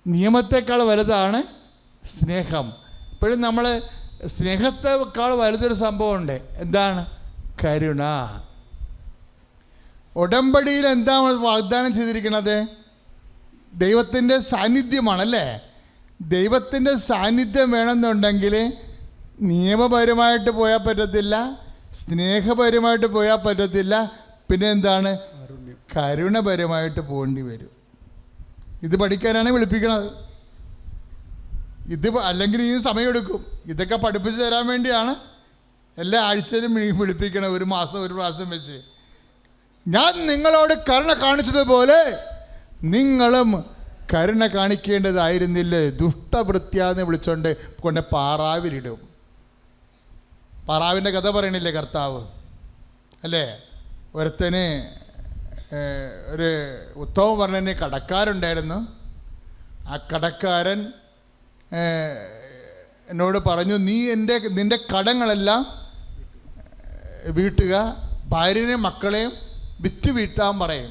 നിയമത്തെക്കാൾ വലുതാണ് സ്നേഹം. ഇപ്പോഴും നമ്മൾ സ്നേഹത്തെക്കാൾ വലുതൊരു സംഭവമുണ്ട്. എന്താണ്? കരുണ. ഉടമ്പടിയിൽ എന്താണ് വാഗ്ദാനം ചെയ്തിരിക്കുന്നത്? ദൈവത്തിൻ്റെ സാന്നിധ്യമാണല്ലേ. ദൈവത്തിൻ്റെ സാന്നിധ്യം വേണമെന്നുണ്ടെങ്കിൽ നിയമപരമായിട്ട് പോയാൽ പറ്റത്തില്ല, സ്നേഹപരമായിട്ട് പോയാൽ പറ്റത്തില്ല, പിന്നെ എന്താണ്? കരുണപരമായിട്ട് പോകേണ്ടി വരും. ഇത് പഠിക്കാനാണ് വിളിപ്പിക്കുന്നത്. ഇത് അല്ലെങ്കിൽ ഈ സമയമെടുക്കും. ഇതൊക്കെ പഠിപ്പിച്ചു തരാൻ വേണ്ടിയാണ് എല്ലാ ആഴ്ചയിലും വിളിപ്പിക്കണം, ഒരു മാസം ഒരു പ്രാവശ്യം വെച്ച്. ഞാൻ നിങ്ങളോട് കരുണ കാണിച്ചതുപോലെ നിങ്ങളും കരുണ കാണിക്കേണ്ടതായിരുന്നില്ലേ? ദുഷ്ടവൃത്യാന്ന് വിളിച്ചോണ്ട് കൊണ്ട് പാറാവിലിടും. പാറാവിൻ്റെ കഥ പറയണില്ലേ കർത്താവ്? അല്ലേ? ഒരുത്തന് ഒരു ഉത്തമ പറഞ്ഞ കടക്കാരുണ്ടായിരുന്നു. ആ കടക്കാരൻ എന്നോട് പറഞ്ഞു, നീ നിൻ്റെ കടങ്ങളെല്ലാം വീട്ടുക, ഭാര്യനെയും മക്കളെയും വിറ്റ് വീട്ടാൻ പറയും.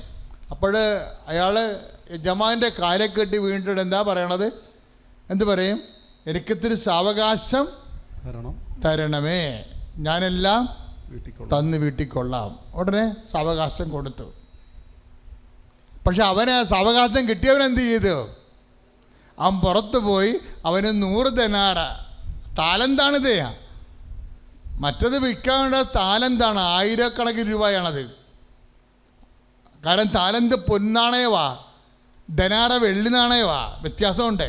അപ്പോൾ അയാൾ യജമാൻ്റെ കാലെ കെട്ടി വീണിട്ട് എന്താ പറയണത്? എന്ത് പറയും? എനിക്കിത്തിരി സാവകാശം തരണമേ, ഞാനെല്ലാം തന്ന് വീട്ടിക്കൊള്ളാം. ഉടനെ സാവകാശം കൊടുത്തു. പക്ഷെ അവന് സാവകാശം കിട്ടിയവനെന്ത് ചെയ്തു? അവൻ പുറത്തു പോയി അവന് 100 ദനാറ, താലന്താണിത്. മറ്റത് വിൽക്കാനുള്ള താലന്താണ്, 1000 രൂപയാണത്. കാരണം താലന്ത് പൊന്നാണയവാ, ദനാറ വെള്ളി നാണയവാ, വ്യത്യാസമുണ്ട്.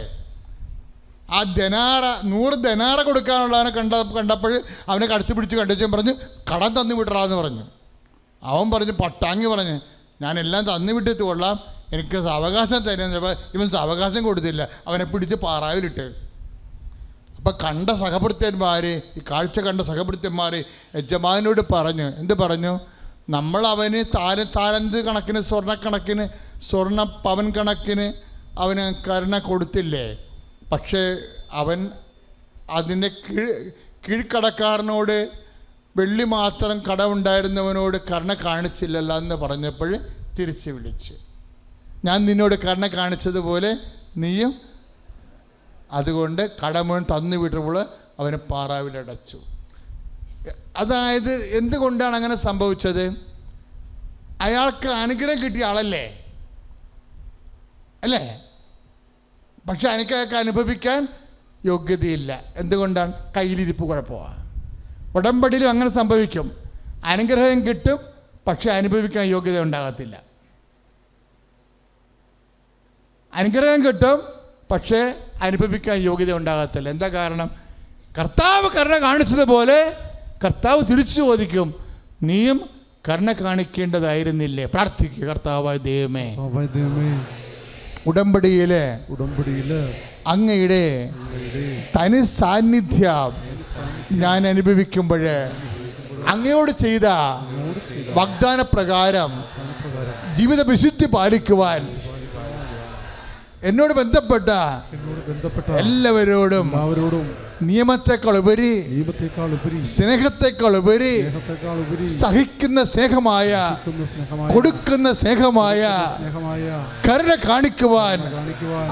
ആ 100 ദനാറ കൊടുക്കാനുള്ളവനെ കണ്ടപ്പോൾ അവനെ കടത്തി പിടിച്ച് കണ്ടിച്ചും പറഞ്ഞ് കടം തന്നു വിടറാന്ന് പറഞ്ഞു. അവൻ പറഞ്ഞു, പട്ടാങ്ങി പറഞ്ഞ്, ഞാനെല്ലാം തന്നു വിട്ടിട്ട് കൊള്ളാം, എനിക്ക് സാവകാശം തരുന്ന. ഇവൻ സാവകാശം കൊടുത്തില്ല, അവനെ പിടിച്ച് പാറാവിലിട്ട്. അപ്പം കണ്ട സഹഭൃത്യന്മാർ, ഈ കാഴ്ച കണ്ട സഹഭൃത്യന്മാർ യജമാനോട് പറഞ്ഞു, എന്ത് പറഞ്ഞു? നമ്മൾ അവന് താലന്ത് കണക്കിന്, സ്വർണ്ണ പവൻ കണക്കിന് അവന് കരുണ കൊടുത്തില്ലേ? പക്ഷേ അവൻ അതിൻ്റെ കീഴ്ക്കടക്കാരനോട്, വെള്ളി മാത്രം കടമുണ്ടായിരുന്നവനോട് കരുണ കാണിച്ചില്ലല്ലോ എന്ന് പറഞ്ഞപ്പോൾ തിരിച്ച് വിളിച്ച്, ഞാൻ നിന്നോട് കരുണ കാണിച്ചതുപോലെ നീയും, അതുകൊണ്ട് കടമുഴുവൻ തന്നു വിട്ടപ്പോൾ അവന് പാറാവിലടച്ചു. അതായത് എന്തുകൊണ്ടാണ് അങ്ങനെ സംഭവിച്ചത്? അയാൾക്ക് അനുഗ്രഹം കിട്ടിയ ആളല്ലേ, അല്ലേ? പക്ഷെ അയാൾക്ക് അനുഭവിക്കാൻ യോഗ്യതയില്ല. എന്തുകൊണ്ടാണ്? കയ്യിലിരിപ്പ് കുഴപ്പമാണ്. ഉടമ്പടിയിലും അങ്ങനെ സംഭവിക്കും. അനുഗ്രഹം കിട്ടും, പക്ഷെ അനുഭവിക്കാൻ യോഗ്യത ഉണ്ടാകത്തില്ല. അനുഗ്രഹം കിട്ടും, പക്ഷേ അനുഭവിക്കാൻ യോഗ്യത ഉണ്ടാകത്തില്ല. എന്താ കാരണം? കർത്താവ് കരുണ കാണിച്ചതുപോലെ കർത്താവ് തിരിച്ചു ചോദിക്കും, നീയും കരുണ കാണിക്കേണ്ടതായിരുന്നില്ലേ? പ്രാർത്ഥിക്കുക, കർത്താവായ ദൈവമേ, ഉടമ്പടിയില് അങ്ങയുടെ തനി സാന്നിധ്യം ഞാൻ അനുഭവിക്കുമ്പോൾ അങ്ങയോട് ചെയ്ത വാഗ്ദാന പ്രകാരം ജീവിത വിശുദ്ധി പാലിക്കുവാൻ എന്നോട് ബന്ധപ്പെട്ട എല്ലാവരോടും നിയമത്തെക്കാൾ ഉപരി, സ്നേഹത്തെക്കാൾ ഉപരി സഹിക്കുന്ന സ്നേഹമായ, കൊടുക്കുന്ന സ്നേഹമായ കരുണ കാണിക്കുവാൻ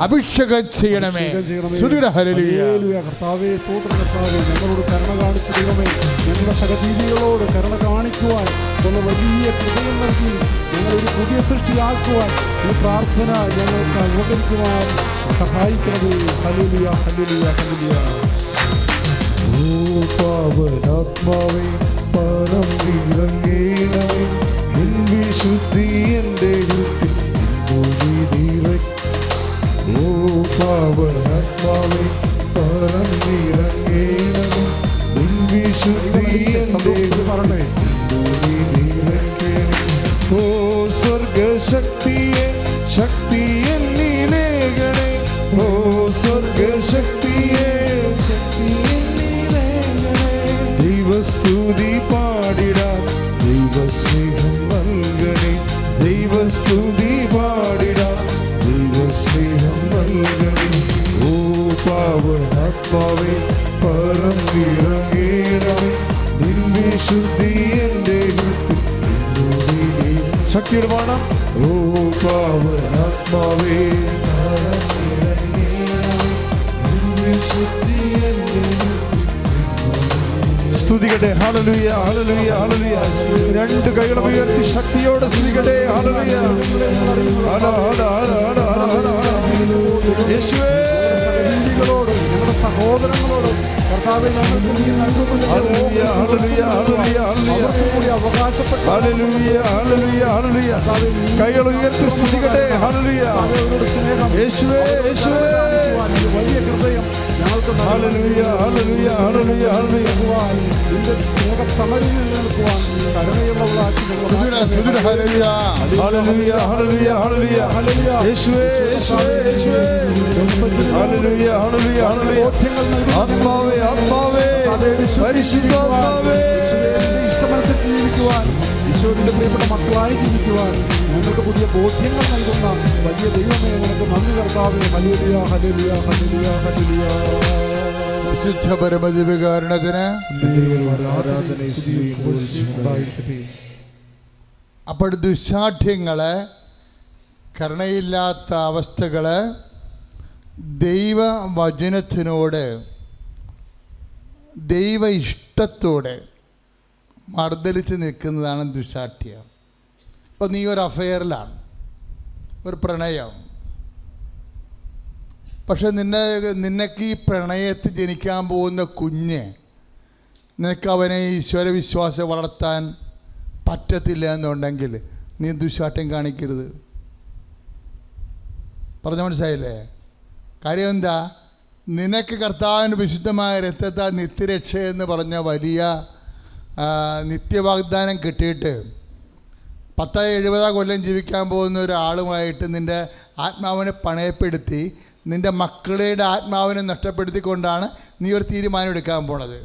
അഭിഷേകം ചെയ്യണമേ. കർത്താവേ, ഞങ്ങളോട് കരുണ കാണിച്ചു ദൈവമേ, ഞങ്ങളുടെ സഹജീവികളോട് കരുണ കാണിക്കുവാൻ വലിയ ഹൃദയം നൽകി ഞങ്ങളൊരു പുതിയ സൃഷ്ടിയാക്കുവാൻ ഈ പ്രാർത്ഥന ഞങ്ങൾക്ക് അനുവദിക്കുവാൻ സഹായിക്കണമേ. Hallelujah, hallelujah, hallelujah. പാവനാത്മാവേ, പരം ഇറങ്ങേണമേ, നിൻ വിശുദ്ധി എൻ്റെ ഓ പാവനാത്മാവേ, പരം ഇറങ്ങേണമേ, നിൻ വിശുദ്ധി എൻ്റെ ഓ സ്വർഗശക്തിയെ, ശക്തി എന്നിലേകണേ, ഓ സ്വർഗശക്തിയെ, ദൈവസ്തുതി പാടിടാം, ദൈവസ്നേഹം നൽകണേ, ദൈവസ്തുതി പാടിടാം, ദൈവസ്നേഹം നൽകണേ. ഓ പാവനാത്മാവേ, പറന്നിറങ്ങേണമേ, നിൻ വിശുദ്ധി എൻ്റെ ശക്തിയുടെ പാടാം. ഓ പാവനാത്മാവേ, പറന്നിറങ്ങി സ്തുതിക്കട്ടെ. Hallelujah, hallelujah, hallelujah. രണ്ട് കൈകളും ഉയർത്തി ശക്തിയോടെ സ്തുതിക്കട്ടെ. ഹല്ലേലൂയ. Hallelujah, hallelujah, hallelujah. യേശുവേ, ഞങ്ങളുടെ സഹോദരങ്ങളോട് കർത്താവേ ഞങ്ങൾക്ക് നീ നൽകുന്ന ഹല്ലേലൂയ, ഹല്ലേലൂയ, ഹല്ലേലൂയ, അവർക്കും കൂടി അവകാശപ്പെട്ട ഹല്ലേലൂയ, ഹല്ലേലൂയ, ഹല്ലേലൂയ. കൈകൾ ഉയർത്തി സ്തുതിക്കട്ടെ. ഹല്ലേലൂയ. സ്നേഹം യേശുവേ, യേശുവേ. വലിയ ഹൃദയം ഞങ്ങൾക്ക് ഹല്ലേലൂയ, ഹല്ലേലൂയ, ഹല്ലേലൂയ, ഹല്ലേലൂയ. നിന്റെ സ്നേഹത്തമരിൽ നിൽക്കുവാൻ കരുണയുള്ളവളാക്കി ഹല്ലേലൂയ, ഹല്ലേലൂയ, ഹല്ലേലൂയ, ഹല്ലേലൂയ. യേശുവേ, യേശുവേ, യേശുവേ. Hallelujah, hallelujah, hallelujah. ആത്മാവേ, ആത്മാവേ, പരിശുദ്ധാത്മാവേ, ഇഷ്ടമനുസരിച്ച് ജീവിക്കുവാൻ ഈശോയുടെ പ്രിയപ്പെട്ട മക്കളായി ജീവിക്കുവാൻ ഞങ്ങൾക്ക് പുതിയ ബോധ്യങ്ങൾ നൽകുന്ന വലിയ ദൈവമേ നിനക്ക് നന്ദി കർത്താവേ. Hallelujah, hallelujah, hallelujah, hallelujah. വിശുദ്ധ പരമദിവ്യകാരുണ്യത്തിന് അപ്പോൾ ദുശാഠ്യങ്ങള്, കരുണയില്ലാത്ത അവസ്ഥകള് ദൈവവചനത്തിനോട് ദൈവ ഇഷ്ടത്തോടെ മർദ്ദലിച്ച് നിൽക്കുന്നതാണ് ദുശാഠ്യം. ഇപ്പോൾ നീ ഒരു അഫെയറിലാണ്, ഒരു പ്രണയം, പക്ഷെ നിനക്ക് ഈ പ്രണയത്തിൽ ജനിക്കാൻ പോകുന്ന കുഞ്ഞ് നിനക്ക് അവനെ ഈശ്വര വിശ്വാസം വളർത്താൻ പറ്റത്തില്ല എന്നുണ്ടെങ്കിൽ നീ ദുശാഠ്യം കാണിക്കരുത്. പറഞ്ഞ മനസ്സിലായില്ലേ? കാര്യം എന്താ? നിനക്ക് കർത്താവിൻ്റെ വിശുദ്ധമായ രക്തത്താൽ നിത്യരക്ഷ എന്ന് പറഞ്ഞ വലിയ നിത്യവാഗ്ദാനം കിട്ടിയിട്ട് 10-70 കൊല്ലം ജീവിക്കാൻ പോകുന്ന ഒരാളുമായിട്ട് നിൻ്റെ ആത്മാവിനെ പണയപ്പെടുത്തി നിൻ്റെ മക്കളുടെ ആത്മാവിനെ നഷ്ടപ്പെടുത്തിക്കൊണ്ടാണ് നീ ഒരു തീരുമാനം എടുക്കാൻ പോണത്.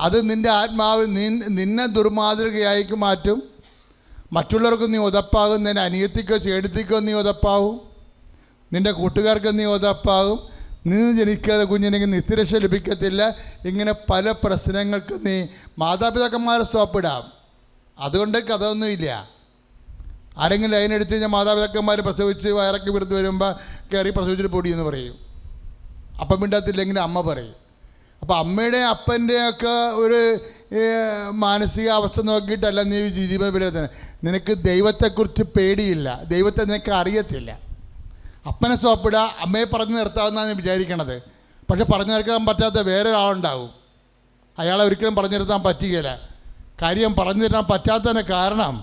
അത് നിൻ്റെ ആത്മാവ് നിന്നെ ദുർമാതൃകയായിക്ക് മാറ്റും. മറ്റുള്ളവർക്ക് നീ ഉതപ്പാകും. നിൻ്റെ അനിയത്തിക്കോ ചേട്ടത്തിക്കോ നീ ഉതപ്പാകും. നിൻ്റെ കൂട്ടുകാർക്ക് നീ ഉതപ്പാകും. നിന്ന് ജനിക്കാതെ കുഞ്ഞിനെങ്കിൽ നിത്യരക്ഷ ലഭിക്കത്തില്ല. ഇങ്ങനെ പല പ്രശ്നങ്ങൾക്ക് നീ മാതാപിതാക്കന്മാരെ സോപ്പിടാം. അതുകൊണ്ട് കഥയൊന്നുമില്ല. ആരെങ്കിലും ലൈനെടുത്ത് കഴിഞ്ഞാൽ മാതാപിതാക്കന്മാർ പ്രസവിച്ച് വയറൊക്കെ വിരുന്ന് വരുമ്പോൾ കയറി പ്രസവിച്ചിട്ട് പൊടിയെന്ന് പറയും. അപ്പം മിണ്ടാത്തില്ലെങ്കിൽ അമ്മ പറയും. അപ്പോൾ അമ്മയുടെയും അപ്പൻ്റെയൊക്കെ ഒരു മാനസികാവസ്ഥ നോക്കിയിട്ടല്ല നീ ജീവിതം വിലയിരുത്തുന്നത്. നിനക്ക് ദൈവത്തെക്കുറിച്ച് പേടിയില്ല, ദൈവത്തെ നിനക്ക് അറിയത്തില്ല. അപ്പനെ സോപ്പിടുക, അമ്മയെ പറഞ്ഞു നിർത്താമെന്നാണ് ഞാൻ വിചാരിക്കണത്. പക്ഷെ പറഞ്ഞു നിർത്താൻ പറ്റാത്ത വേറെ ഒരാളുണ്ടാവും. അയാളെ ഒരിക്കലും പറഞ്ഞു നിർത്താൻ പറ്റുകയില്ല. കാര്യം പറഞ്ഞു നിർത്താൻ പറ്റാത്തതിന് കാരണം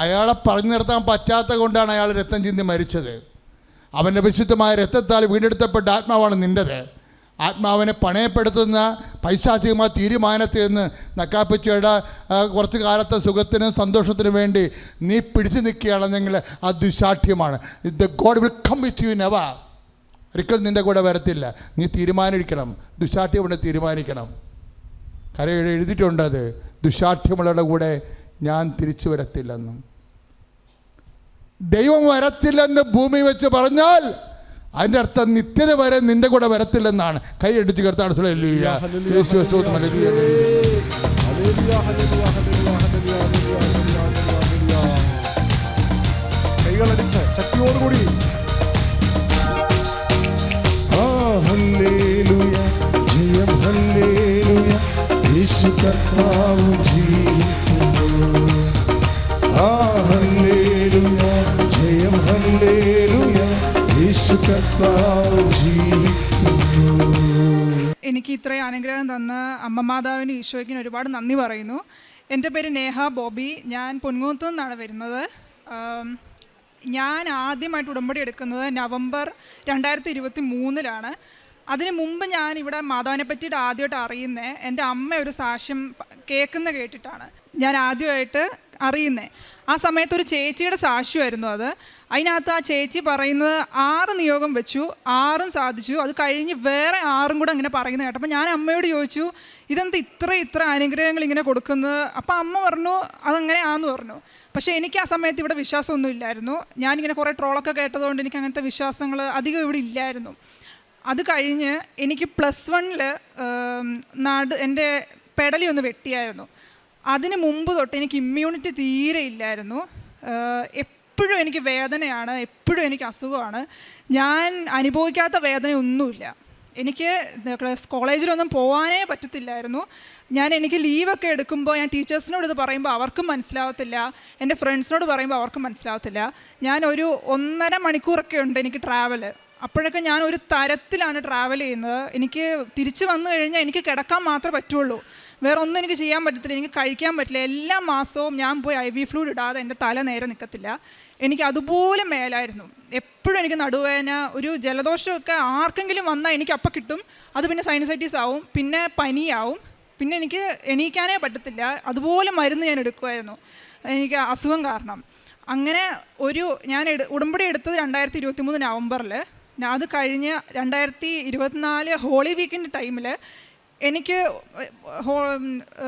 അയാളെ പറഞ്ഞു നിർത്താൻ പറ്റാത്ത കൊണ്ടാണ് അയാൾ രക്തം ചിന്തി മരിച്ചത്. അവൻ്റെ വിശുദ്ധമായ രക്തത്താൽ വീണ്ടെടുത്തപ്പെട്ട ആത്മാവാണ് നിൻ്റെത്. ആത്മാവിനെ പണയപ്പെടുത്തുന്ന പൈശാചികമായ തീരുമാനത്തിൽ നിന്ന് നക്കാപ്പിച്ചയുടെ കുറച്ച് കാലത്തെ സുഖത്തിനും സന്തോഷത്തിനും വേണ്ടി നീ പിടിച്ചു നിൽക്കുകയാണെന്നെങ്കിൽ അത് ദുശാഠ്യമാണ്. The God will come with you never. ഒരിക്കലും നിൻ്റെ കൂടെ വരത്തില്ല. നീ തീരുമാനിക്കണം. ദുശാഠ്യമുണ്ട്, തീരുമാനിക്കണം. കാര്യം എഴുതിയിട്ടുണ്ട്, അത് ദുശാഠ്യമുള്ളവരുടെ കൂടെ ഞാൻ തിരിച്ചു വരത്തില്ലെന്നും. ദൈവം വരത്തില്ലെന്ന് ഭൂമി വെച്ച് പറഞ്ഞാൽ അതിൻ്റെ അർത്ഥം നിത്യത വരെ നിന്റെ കൂടെ വരത്തില്ലെന്നാണ്. കൈ അടിച്ച് കർത്താണ്. കൈകളടിച്ച് ശക്തിയോടുകൂടി ഹല്ലേലൂയ, ജയം ഹല്ലേലൂയ, യേശു കർത്താവ് ജീവിക്കുന്നു. ഹല്ലേലൂയ, ജയം ഹല്ലേലൂയ, യേശു കർത്താവ് ജീവിക്കുന്നു. എനിക്ക് ഇത്രയും അനുഗ്രഹം തന്ന അമ്മ മാതാവിന് ഈശോയ്ക്കിന് ഒരുപാട് നന്ദി പറയുന്നു. എൻ്റെ പേര് നേഹ ബോബി. ഞാൻ പൊൻകുന്നത്തു നിന്നാണ് വരുന്നത്. ഞാൻ ആദ്യമായിട്ട് ഉടമ്പടി എടുക്കുന്നത് നവംബർ 2023 അതിന് മുമ്പ് ഞാൻ ഇവിടെ മാതാവിനെ പറ്റിയിട്ട് ആദ്യമായിട്ട് അറിയുന്നത് എൻ്റെ അമ്മ ഒരു സാക്ഷ്യം കേട്ടിട്ടാണ് ഞാൻ ആദ്യമായിട്ട് അറിയുന്നത്. ആ സമയത്ത് ഒരു ചേച്ചിയുടെ സാക്ഷ്യമായിരുന്നു അത്. അതിനകത്ത് ആ ചേച്ചി പറയുന്നത് 6 നിയോഗം വെച്ചു, 6 സാധിച്ചു. അത് കഴിഞ്ഞ് വേറെ 6 കൂടെ അങ്ങനെ പറയുന്നത് കേട്ടപ്പോൾ ഞാൻ അമ്മയോട് ചോദിച്ചു, ഇതെന്താ ഇത്ര അനുഗ്രഹങ്ങൾ ഇങ്ങനെ കൊടുക്കുന്നത്? അപ്പോൾ അമ്മ പറഞ്ഞു അതങ്ങനെയാണെന്ന് പറഞ്ഞു. പക്ഷേ എനിക്ക് ആ സമയത്ത് ഇവിടെ വിശ്വാസമൊന്നും ഇല്ലായിരുന്നു. ഞാനിങ്ങനെ കുറേ ട്രോളൊക്കെ കേട്ടതുകൊണ്ട് എനിക്ക് അങ്ങനത്തെ വിശ്വാസങ്ങൾ അധികം ഇവിടെ ഇല്ലായിരുന്നു. അത് കഴിഞ്ഞ് എനിക്ക് +1 എൻ്റെ പെടലി ഒന്ന് വെട്ടിയായിരുന്നു. അതിന് മുമ്പ് തൊട്ട് എനിക്ക് ഇമ്മ്യൂണിറ്റി തീരെ ഇല്ലായിരുന്നു. എപ്പോഴും എനിക്ക് വേദനയാണ്, എപ്പോഴും എനിക്ക് അസുഖമാണ്. ഞാൻ അനുഭവിക്കാത്ത വേദനയൊന്നുമില്ല. എനിക്ക് കോളേജിലൊന്നും പോകാനേ പറ്റത്തില്ലായിരുന്നു. എനിക്ക് ലീവൊക്കെ എടുക്കുമ്പോൾ ഞാൻ ടീച്ചേഴ്സിനോട് ഇത് പറയുമ്പോൾ അവർക്കും മനസ്സിലാവത്തില്ല, എൻ്റെ ഫ്രണ്ട്സിനോട് പറയുമ്പോൾ അവർക്കും മനസ്സിലാവത്തില്ല. ഞാൻ ഒരു 1.5 മണിക്കൂറൊക്കെ ഉണ്ട് എനിക്ക് ട്രാവല്. അപ്പോഴൊക്കെ ഞാൻ ഒരു തരത്തിലാണ് ട്രാവൽ ചെയ്യുന്നത്. എനിക്ക് തിരിച്ച് വന്നു കഴിഞ്ഞാൽ എനിക്ക് കിടക്കാൻ മാത്രമേ പറ്റുള്ളൂ, വേറെ ഒന്നും എനിക്ക് ചെയ്യാൻ പറ്റത്തില്ല, എനിക്ക് കഴിക്കാൻ പറ്റില്ല. എല്ലാ മാസവും ഞാൻ പോയി IV ഫ്ലൂയിഡ് ഇടാതെ എൻ്റെ തല നേരെ നിൽക്കത്തില്ല. എനിക്ക് അതുപോലെ മേലായിരുന്നു. എപ്പോഴും എനിക്ക് നടുവേദന, ഒരു ജലദോഷമൊക്കെ ആർക്കെങ്കിലും വന്നാൽ എനിക്ക് അപ്പം കിട്ടും. അത് പിന്നെ സൈനസൈറ്റീസ് ആവും, പിന്നെ പനിയാവും, പിന്നെ എനിക്ക് എണീക്കാനേ പറ്റത്തില്ല. അതുപോലെ മരുന്ന് ഞാൻ എടുക്കുമായിരുന്നു എനിക്ക് അസുഖം കാരണം. അങ്ങനെ ഞാൻ ഉടമ്പടി എടുത്തത് 2023 നവംബറിൽ. അത് കഴിഞ്ഞ് 2024 ഹോളി വീക്കിൻ്റെ ടൈമിൽ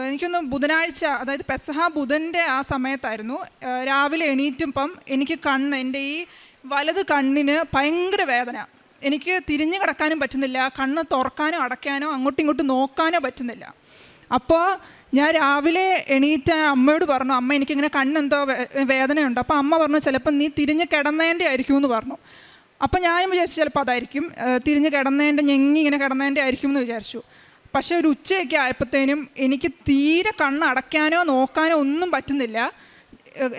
എനിക്കൊന്ന് ബുധനാഴ്ച, അതായത് പെസഹ ബുധൻ്റെ ആ സമയത്തായിരുന്നു. രാവിലെ എണീറ്റുമ്പം എനിക്ക് എൻ്റെ ഈ വലത് കണ്ണിന് ഭയങ്കര വേദന. എനിക്ക് തിരിഞ്ഞു കിടക്കാനും പറ്റുന്നില്ല, കണ്ണ് തുറക്കാനോ അടയ്ക്കാനോ അങ്ങോട്ടും ഇങ്ങോട്ടും നോക്കാനോ പറ്റുന്നില്ല. അപ്പോൾ ഞാൻ രാവിലെ എണീറ്റ് അമ്മയോട് പറഞ്ഞു, അമ്മ എനിക്കിങ്ങനെ കണ്ണെന്തോ വേദനയുണ്ട്. അപ്പോൾ അമ്മ പറഞ്ഞു, ചിലപ്പോൾ നീ തിരിഞ്ഞ് കിടന്നതിൻ്റെ ആയിരിക്കും എന്ന് പറഞ്ഞു. അപ്പോൾ ഞാനും വിചാരിച്ചു ചിലപ്പോൾ അതായിരിക്കും, തിരിഞ്ഞ് കിടന്നതിൻ്റെ ഇങ്ങനെ കിടന്നതിൻ്റെ ആയിരിക്കും എന്ന് വിചാരിച്ചു. പക്ഷേ ഒരു ഉച്ചയൊക്കെ ആയപ്പോഴത്തേനും എനിക്ക് തീരെ കണ്ണ് അടയ്ക്കാനോ നോക്കാനോ ഒന്നും പറ്റുന്നില്ല.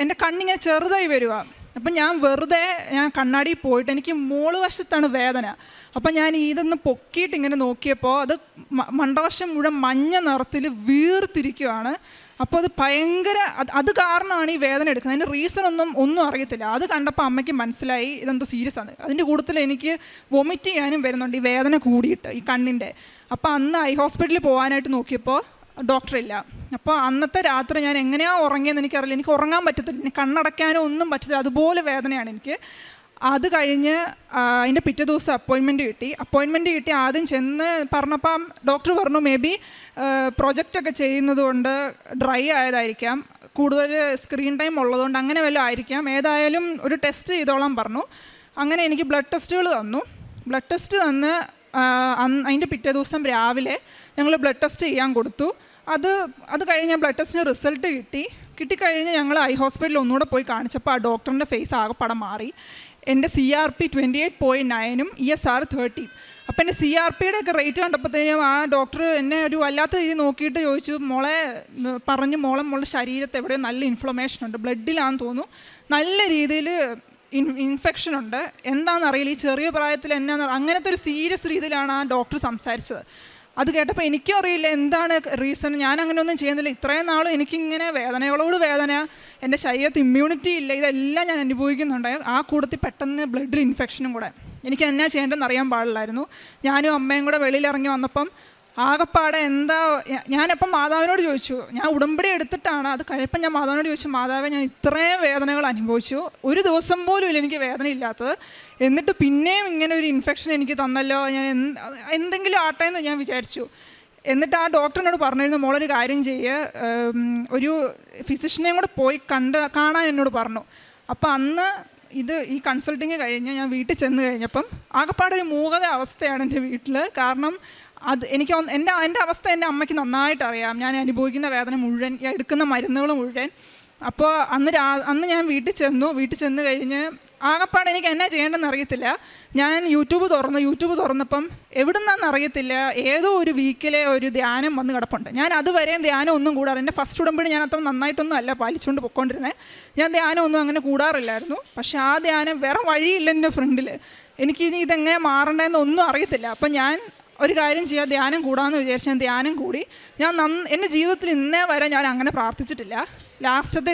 എൻ്റെ കണ്ണിങ്ങനെ ചെറുതായി വരിക. അപ്പം ഞാൻ കണ്ണാടിയിൽ പോയിട്ട് എനിക്ക് മോള് വശത്താണ് വേദന. അപ്പം ഞാൻ ഇതൊന്ന് പൊക്കിയിട്ട് ഇങ്ങനെ നോക്കിയപ്പോൾ അത് മണ്ടവശം മുഴുവൻ മഞ്ഞ നിറത്തിൽ വീർത്തിരിക്കുകയാണ്. അപ്പോൾ അത് ഭയങ്കര, അത് കാരണമാണ് ഈ വേദന എടുക്കുന്നത്. അതിൻ്റെ റീസൺ ഒന്നും അറിയത്തില്ല. അത് കണ്ടപ്പോൾ അമ്മയ്ക്ക് മനസ്സിലായി ഇതെന്തോ സീരിയസ് ആണ്. അതിൻ്റെ കൂട്ടത്തിൽ എനിക്ക് വൊമിറ്റ് ചെയ്യാനും വരുന്നുണ്ട് ഈ വേദന കൂടിയിട്ട് ഈ കണ്ണിൻ്റെ. അപ്പോൾ അന്ന് ഐ ഹോസ്പിറ്റലിൽ പോകാനായിട്ട് നോക്കിയപ്പോൾ ഡോക്ടറില്ല. അപ്പോൾ അന്നത്തെ രാത്രി ഞാൻ എങ്ങനെയാണ് ഉറങ്ങിയെന്ന് എനിക്കറിയില്ല. എനിക്ക് ഉറങ്ങാൻ പറ്റത്തില്ല, എനിക്ക് കണ്ണടയ്ക്കാനോ ഒന്നും പറ്റത്തില്ല, അതുപോലെ വേദനയാണ് എനിക്ക്. അത് കഴിഞ്ഞ് അതിൻ്റെ പിറ്റേ ദിവസം അപ്പോയിൻമെൻറ്റ് കിട്ടി. ആദ്യം ചെന്ന് പറഞ്ഞപ്പം ഡോക്ടർ പറഞ്ഞു മേ ബി പ്രൊജക്റ്റൊക്കെ ചെയ്യുന്നത് കൊണ്ട് ഡ്രൈ ആയതായിരിക്കാം, കൂടുതൽ സ്ക്രീൻ ടൈം ഉള്ളതുകൊണ്ട് അങ്ങനെ വല്ലതും ആയിരിക്കാം, ഏതായാലും ഒരു ടെസ്റ്റ് ചെയ്തോളാൻ പറഞ്ഞു. അങ്ങനെ എനിക്ക് ബ്ലഡ് ടെസ്റ്റുകൾ തന്നു. ബ്ലഡ് ടെസ്റ്റ് തന്ന് അതിൻ്റെ പിറ്റേ ദിവസം രാവിലെ ഞങ്ങൾ ബ്ലഡ് ടെസ്റ്റ് ചെയ്യാൻ കൊടുത്തു. അത് കഴിഞ്ഞ് ബ്ലഡ് ടെസ്റ്റിന് റിസൾട്ട് കിട്ടിക്കഴിഞ്ഞ് ഞങ്ങൾ ഐ ഹോസ്പിറ്റലിൽ ഒന്നുകൂടെ പോയി കാണിച്ചപ്പോൾ ആ ഡോക്ടറിൻ്റെ ഫേസ് ആകെപ്പാടെ മാറി. എൻ്റെ CRP 28.9 ESR 30. അപ്പോൾ എൻ്റെ CRPയുടെ ഒക്കെ റേറ്റ് കണ്ടപ്പോഴത്തേനും ആ ഡോക്ടർ എന്നെ ഒരു വല്ലാത്ത രീതി നോക്കിയിട്ട് ചോദിച്ചു, മോളുടെ ശരീരത്ത് എവിടെയോ നല്ല ഇൻഫ്ലമേഷൻ ഉണ്ട്, ബ്ലഡിലാണെന്ന് തോന്നുന്നു, നല്ല രീതിയിൽ ഇൻഫെക്ഷൻ ഉണ്ട്, എന്താണെന്നറിയില്ല, ഈ ചെറിയ പ്രായത്തിൽ അങ്ങനത്തെ ഒരു സീരിയസ് രീതിയിലാണ് ആ ഡോക്ടർ സംസാരിച്ചത്. അത് കേട്ടപ്പോൾ എനിക്കും അറിയില്ല എന്താണ് റീസൺ. ഞാൻ അങ്ങനെ ഒന്നും ചെയ്യുന്നില്ല. ഇത്രയും നാളും എനിക്കിങ്ങനെ വേദനകളോട് വേദന, എൻ്റെ ശരീരത്ത് ഇമ്മ്യൂണിറ്റി ഇല്ല, ഇതെല്ലാം ഞാൻ അനുഭവിക്കുന്നുണ്ട്. ആ കൂട്ടത്തിൽ പെട്ടെന്ന് ബ്ലഡിൽ ഇൻഫെക്ഷനും കൂടെ. എനിക്ക് എന്നാ ചെയ്യേണ്ടതെന്ന് അറിയാൻ പാടില്ലായിരുന്നു. ഞാനും അമ്മയും കൂടെ വെളിയിലിറങ്ങി വന്നപ്പം ആകെപ്പാടെ ഞാനപ്പം മാതാവിനോട് ചോദിച്ചു, ഞാൻ ഉടമ്പടി എടുത്തിട്ടാണ്. അത് കഴിയപ്പം ഞാൻ മാതാവിനോട് ചോദിച്ചു, മാതാവേ ഞാൻ ഇത്രയും വേദനകൾ അനുഭവിച്ചു, ഒരു ദിവസം പോലും ഇല്ല എനിക്ക് വേദന ഇല്ലാത്തത്, എന്നിട്ട് പിന്നെയും ഇങ്ങനെ ഒരു ഇൻഫെക്ഷൻ എനിക്ക് തന്നല്ലോ, ഞാൻ എന്തെങ്കിലും ആട്ടെ എന്ന് ഞാൻ വിചാരിച്ചു. എന്നിട്ട് ആ ഡോക്ടറിനോട് പറഞ്ഞിരുന്നു, മോളൊരു കാര്യം ചെയ്യുക, ഒരു ഫിസിഷ്യനെയും കൂടെ പോയി കാണാൻ എന്നോട് പറഞ്ഞു. അപ്പോൾ അന്ന് ഈ കൺസൾട്ടിങ് കഴിഞ്ഞ് ഞാൻ വീട്ടിൽ ചെന്ന് കഴിഞ്ഞപ്പം ആകെപ്പാടൊരു മൂകത അവസ്ഥയാണ് എൻ്റെ വീട്ടിൽ. കാരണം എൻ്റെ അവസ്ഥ എൻ്റെ അമ്മയ്ക്ക് നന്നായിട്ട് അറിയാം, ഞാൻ അനുഭവിക്കുന്ന വേദന മുഴുവൻ, എടുക്കുന്ന മരുന്നുകൾ മുഴുവൻ. അപ്പോൾ അന്ന് ഞാൻ വീട്ടിൽ ചെന്ന് കഴിഞ്ഞ് ആകെപ്പാടെ എനിക്ക് എന്നാ ചെയ്യേണ്ടതെന്ന് അറിയത്തില്ല. ഞാൻ യൂട്യൂബ് തുറന്നപ്പം എവിടുന്നാന്ന് അറിയത്തില്ല, ഏതോ ഒരു വീക്കിലെ ഒരു ധ്യാനം വന്ന് കിടപ്പുണ്ട്. ഞാൻ അതുവരെയും ധ്യാനം ഒന്നും കൂടാറില്ല. എൻ്റെ ഫസ്റ്റ് ഉടമ്പടി ഞാൻ അത്ര നന്നായിട്ടൊന്നും അല്ല പാലിച്ചുകൊണ്ട് പൊയ്ക്കൊണ്ടിരുന്നത്. ഞാൻ ധ്യാനം ഒന്നും അങ്ങനെ കൂടാറില്ലായിരുന്നു. പക്ഷേ ആ ധ്യാനം വേറെ വഴിയില്ല എൻ്റെ ഫ്രണ്ടിൽ. എനിക്കിനി ഇതെങ്ങനെ മാറേണ്ടതെന്ന് ഒന്നും അറിയത്തില്ല. അപ്പം ഞാൻ ഒരു കാര്യം ചെയ്യാം, ധ്യാനം കൂടാമെന്ന് വിചാരിച്ച് ഞാൻ ധ്യാനം കൂടി. എൻ്റെ ജീവിതത്തിൽ ഇന്നേ വരെ ഞാൻ അങ്ങനെ പ്രാർത്ഥിച്ചിട്ടില്ല. ലാസ്റ്റത്തെ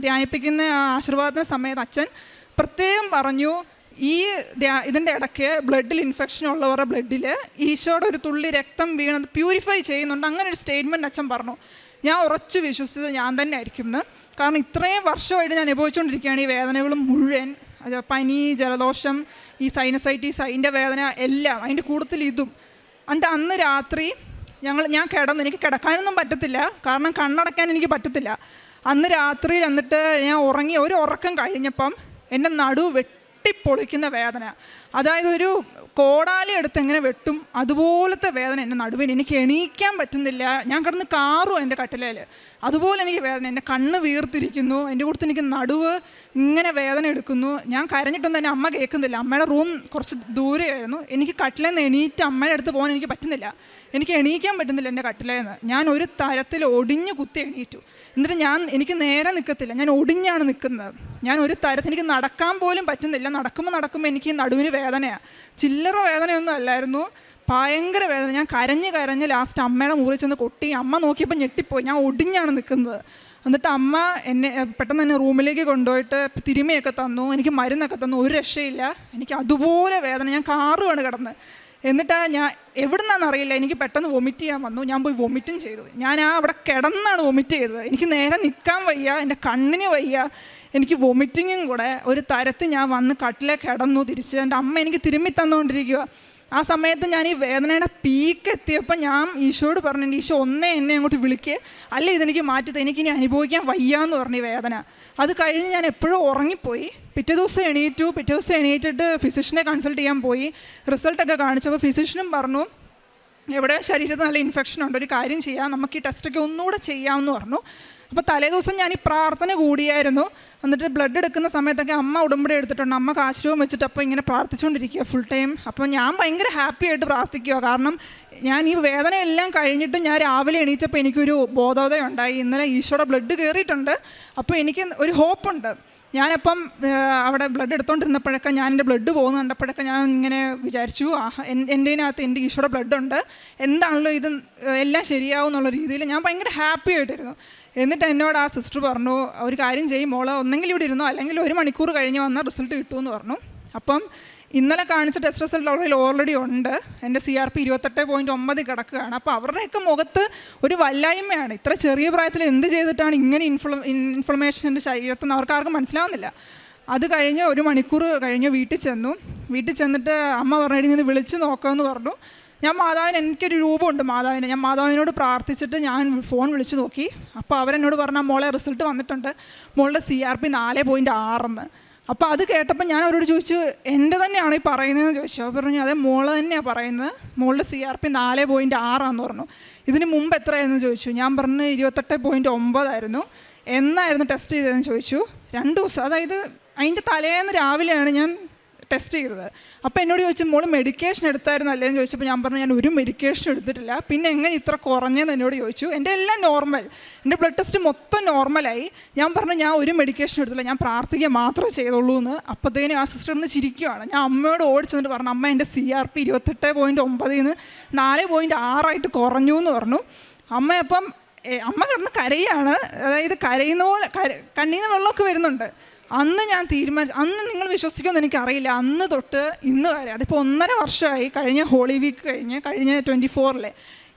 ധ്യാനിപ്പിക്കുന്ന ആശീർവാദത്തിന് സമയത്ത് അച്ഛൻ പ്രത്യേകം പറഞ്ഞു, ഇതിൻ്റെ ഇടയ്ക്ക് ബ്ലഡിൽ ഇൻഫെക്ഷൻ ഉള്ളവരുടെ ബ്ലഡിൽ ഈശോയുടെ ഒരു തുള്ളി രക്തം വീണത് പ്യൂരിഫൈ ചെയ്യുന്നുണ്ട്. അങ്ങനെ ഒരു സ്റ്റേറ്റ്മെൻറ്റ് അച്ഛൻ പറഞ്ഞു. ഞാൻ ഉറച്ചു വിശ്വസിച്ചത് ഞാൻ തന്നെ ആയിരിക്കും എന്ന്. കാരണം ഇത്രയും വർഷമായിട്ട് ഞാൻ അനുഭവിച്ചുകൊണ്ടിരിക്കുകയാണ് ഈ വേദനകളും മുഴുവൻ, പനി, ജലദോഷം, ഈ സൈനസൈറ്റീസ്, അതിൻ്റെ വേദന എല്ലാം, അതിൻ്റെ കൂട്ടത്തിൽ ഇതും. എന്നിട്ട് അന്ന് രാത്രി ഞാൻ കിടന്നു. എനിക്ക് കിടക്കാനൊന്നും പറ്റത്തില്ല, കാരണം കണ്ണടയ്ക്കാൻ എനിക്ക് പറ്റത്തില്ല. അന്ന് രാത്രി എന്നിട്ട് ഞാൻ ഉറങ്ങി ഒരു ഉറക്കം കഴിഞ്ഞപ്പം എൻ്റെ നടു വെട്ടിപ്പൊളിക്കുന്ന വേദന. അതായത് ഒരു കോടാലി എടുത്ത് എങ്ങനെ വെട്ടും അതുപോലത്തെ വേദന എൻ്റെ നടുവിന്. എനിക്ക് എണീക്കാൻ പറ്റുന്നില്ല. ഞാൻ കിടന്ന് കാറും എൻ്റെ കട്ടിലേൽ. അതുപോലെ എനിക്ക് വേദന. എൻ്റെ കണ്ണ് വീർത്തിരിക്കുന്നു. എൻ്റെ കൂട്ടത്തിൽ എനിക്ക് നടുവ് ഇങ്ങനെ വേദന എടുക്കുന്നു. ഞാൻ കരഞ്ഞിട്ടൊന്നും എൻ്റെ അമ്മ കേൾക്കുന്നില്ല. അമ്മയുടെ റൂം കുറച്ച് ദൂരെയായിരുന്നു. എനിക്ക് കട്ടിലേൽ നിന്ന് എണീറ്റ് അമ്മയുടെ അടുത്ത് പോകാൻ എനിക്ക് പറ്റുന്നില്ല. എനിക്ക് എണീക്കാൻ പറ്റുന്നില്ല എൻ്റെ കട്ടിലേന്ന്. ഞാൻ ഒരു തരത്തിൽ ഒടിഞ്ഞു കുത്തി എണീറ്റു. എന്നിട്ട് എനിക്ക് നേരെ നിൽക്കത്തില്ല. ഞാൻ ഒടിഞ്ഞാണ് നിൽക്കുന്നത്. ഞാൻ ഒരു തരത്തിൽ എനിക്ക് നടക്കാൻ പോലും പറ്റുന്നില്ല. നടക്കുമ്പോൾ എനിക്ക് നടുവിന് വേദനയാണ്. ചില്ലറ വേദനയൊന്നും അല്ലായിരുന്നു, ഭയങ്കര വേദന. ഞാൻ കരഞ്ഞ് ലാസ്റ്റ് അമ്മയുടെ മുറിൽ ചെന്ന് കൊട്ടി. അമ്മ നോക്കിയപ്പോൾ ഞെട്ടിപ്പോയി. ഞാൻ ഒടിഞ്ഞാണ് നിൽക്കുന്നത്. എന്നിട്ട് അമ്മ എന്നെ പെട്ടെന്ന് തന്നെ റൂമിലേക്ക് കൊണ്ടുപോയിട്ട് തിരുമയൊക്കെ തന്നു, എനിക്ക് മരുന്നൊക്കെ തന്നു. ഒരു രക്ഷയില്ല. എനിക്ക് അതുപോലെ വേദന. ഞാൻ കാറുമാണ് കിടന്ന്. എന്നിട്ട് ഞാൻ എവിടുന്നാണെന്നറിയില്ല, എനിക്ക് പെട്ടെന്ന് വൊമിറ്റ് ചെയ്യാൻ വന്നു. ഞാൻ പോയി വൊമിറ്റും ചെയ്തു. ഞാൻ അവിടെ കിടന്നാണ് വൊമിറ്റ് ചെയ്തത്. എനിക്ക് നേരെ നിൽക്കാൻ വയ്യ, എൻ്റെ കണ്ണിന് വയ്യ, എനിക്ക് വൊമിറ്റിങ്ങും കൂടെ. ഒരു തരത്തിൽ ഞാൻ വന്ന് കട്ടിലെ കിടന്നു തിരിച്ച്. എൻ്റെ അമ്മ എനിക്ക് തിരുമ്മി തന്നുകൊണ്ടിരിക്കുക. ആ സമയത്ത് ഞാൻ ഈ വേദനയുടെ പീക്ക് എത്തിയപ്പോൾ ഞാൻ ഈശോയോട് പറഞ്ഞു, ഈശോ എന്നെ അങ്ങോട്ട് വിളിക്കുക, അല്ല ഇതെനിക്ക് മാറ്റി, എനിക്കിനി അനുഭവിക്കാൻ വയ്യാന്ന് പറഞ്ഞു ഈ വേദന. അത് കഴിഞ്ഞ് ഞാൻ എപ്പോഴും ഉറങ്ങിപ്പോയി. പിറ്റേ ദിവസം എണീറ്റിട്ട് ഫിസിഷ്യനെ കൺസൾട്ട് ചെയ്യാൻ പോയി. റിസൾട്ടൊക്കെ കാണിച്ചപ്പോൾ ഫിസിഷ്യനും പറഞ്ഞു, എവിടെ ശരീരത്തിൽ നല്ല ഇൻഫെക്ഷൻ ഉണ്ട്, ഒരു കാര്യം ചെയ്യാം, നമുക്ക് ഈ ടെസ്റ്റൊക്കെ ഒന്നുകൂടെ ചെയ്യാമെന്ന് പറഞ്ഞു. അപ്പോൾ തലേദിവസം ഞാൻ ഈ പ്രാർത്ഥന കൂടിയായിരുന്നു. എന്നിട്ട് ബ്ലഡ് എടുക്കുന്ന സമയത്തൊക്കെ അമ്മ ഉടമ്പടി എടുത്തിട്ടുണ്ട്. അമ്മ കാശുരൂപം വെച്ചിട്ട് അപ്പോൾ ഇങ്ങനെ പ്രാർത്ഥിച്ചുകൊണ്ടിരിക്കുക ഫുൾ ടൈം. അപ്പോൾ ഞാൻ ഭയങ്കര ഹാപ്പി ആയിട്ട് പ്രാർത്ഥിക്കുക. കാരണം ഞാൻ ഈ വേദനയെല്ലാം കഴിഞ്ഞിട്ട് ഞാൻ രാവിലെ എണീറ്റപ്പോൾ എനിക്കൊരു ബോധോദയം ഉണ്ടായി. ഇന്നലെ ഈശോയുടെ ബ്ലഡ് കയറിയിട്ടുണ്ട്. അപ്പോൾ എനിക്ക് ഒരു ഹോപ്പുണ്ട്. ഞാനപ്പം അവിടെ ബ്ലഡ് എടുത്തുകൊണ്ടിരുന്നപ്പോഴൊക്കെ ഞാൻ എൻ്റെ ബ്ലഡ് പോകുന്ന കണ്ടപ്പോഴൊക്കെ ഞാൻ ഇങ്ങനെ വിചാരിച്ചു, എൻ്റെതിനകത്ത് എൻ്റെ ഈശോയുടെ ബ്ലഡ് ഉണ്ട്, എന്താണല്ലോ ഇത് എല്ലാം ശരിയാവും എന്നുള്ള രീതിയിൽ ഞാൻ ഭയങ്കര ഹാപ്പി ആയിട്ടിരുന്നു. എന്നിട്ട് എന്നോട് ആ സിസ്റ്റർ പറഞ്ഞു, ഒരു കാര്യം ചെയ്യും മോളെ, ഒന്നെങ്കിൽ ഇവിടെ ഇരുന്നോ അല്ലെങ്കിൽ 1 മണിക്കൂർ കഴിഞ്ഞ് വന്നാൽ റിസൾട്ട് കിട്ടുമെന്ന് പറഞ്ഞു. അപ്പം ഇന്നലെ കാണിച്ച ടെസ്റ്റ് റിസൾട്ട് ഓൾറെഡി ഉണ്ട്. എൻ്റെ CRP 28.9 കിടക്കുകയാണ്. അപ്പോൾ അവരുടെയൊക്കെ മുഖത്ത് ഒരു വല്ലായ്മയാണ്. ഇത്ര ചെറിയ പ്രായത്തിൽ എന്ത് ചെയ്തിട്ടാണ് ഇങ്ങനെ ഇൻഫ്ലമേഷൻ എൻ്റെ ശരീരത്തിൽ നിന്ന് അവർക്കാർക്കും മനസ്സിലാവുന്നില്ല. അത് കഴിഞ്ഞ് 1 മണിക്കൂർ കഴിഞ്ഞ് വീട്ടിൽ ചെന്നിട്ട് അമ്മ പറഞ്ഞു, നിന്ന് വിളിച്ച് നോക്കാമെന്ന് പറഞ്ഞു. ഞാൻ എനിക്കൊരു രൂപമുണ്ട് മാതാവിന്. ഞാൻ മാതാവിനോട് പ്രാർത്ഥിച്ചിട്ട് ഞാൻ ഫോൺ വിളിച്ച് നോക്കി. അപ്പോൾ അവരെന്നോട് പറഞ്ഞാൽ മോളെ റിസൾട്ട് വന്നിട്ടുണ്ട്, മോളുടെ CRP 4.6. അപ്പോൾ അത് കേട്ടപ്പോൾ ഞാൻ അവരോട് ചോദിച്ചു, എൻ്റെ തന്നെയാണോ ഈ പറയുന്നതെന്ന് ചോദിച്ചു. അപ്പോൾ പറഞ്ഞു, അതെ മോളെ തന്നെയാണ് പറയുന്നത്, മോളുടെ CRP 4.6 പറഞ്ഞു. ഇതിന് മുമ്പ് എത്രയായിരുന്നു ചോദിച്ചു. ഞാൻ പറഞ്ഞു 28.9 എന്നായിരുന്നു ടെസ്റ്റ് ചെയ്തതെന്ന് ചോദിച്ചു. 2 ദിവസം, അതായത് അതിൻ്റെ തലേന്ന് രാവിലെയാണ് ഞാൻ ടെസ്റ്റ് ചെയ്തത്. അപ്പോൾ എന്നോട് ചോദിച്ചു, മോള് മെഡിക്കേഷൻ എടുത്തായിരുന്നു അല്ലേന്ന് ചോദിച്ചപ്പോൾ ഞാൻ പറഞ്ഞു, ഞാൻ ഒരു മെഡിക്കേഷൻ എടുത്തിട്ടില്ല. പിന്നെ എങ്ങനെ ഇത്ര കുറഞ്ഞതെന്ന് എന്നോട് ചോദിച്ചു. എൻ്റെ എല്ലാം നോർമൽ, എൻ്റെ ബ്ലഡ് ടെസ്റ്റ് മൊത്തം നോർമലായി. ഞാൻ പറഞ്ഞു, ഞാൻ ഒരു മെഡിക്കേഷൻ എടുത്തില്ല, ഞാൻ പ്രാർത്ഥിക്കുക മാത്രമേ ചെയ്തുള്ളൂ എന്ന്. അപ്പോഴത്തേനും ആ സിസ്റ്ററിന് ചിരിക്കുകയാണ്. ഞാൻ അമ്മയോട് ഓടിച്ചെന്നിട്ട് പറഞ്ഞു, അമ്മ എൻ്റെ CRP 28.9 4.6 കുറഞ്ഞു എന്ന് പറഞ്ഞു. അമ്മ കിടന്ന് കരയാണ്. അതായത് കരയുന്ന പോലെ കണ്ണീന്ന് വെള്ളമൊക്കെ വരുന്നുണ്ട്. അന്ന് ഞാൻ അന്ന് നിങ്ങൾ വിശ്വസിക്കുമെന്ന് എനിക്കറിയില്ല, അന്ന് തൊട്ട് ഇന്ന് വരെ, അതിപ്പോൾ 1.5 വർഷമായി, കഴിഞ്ഞ ഹോളി വീക്ക് കഴിഞ്ഞ 24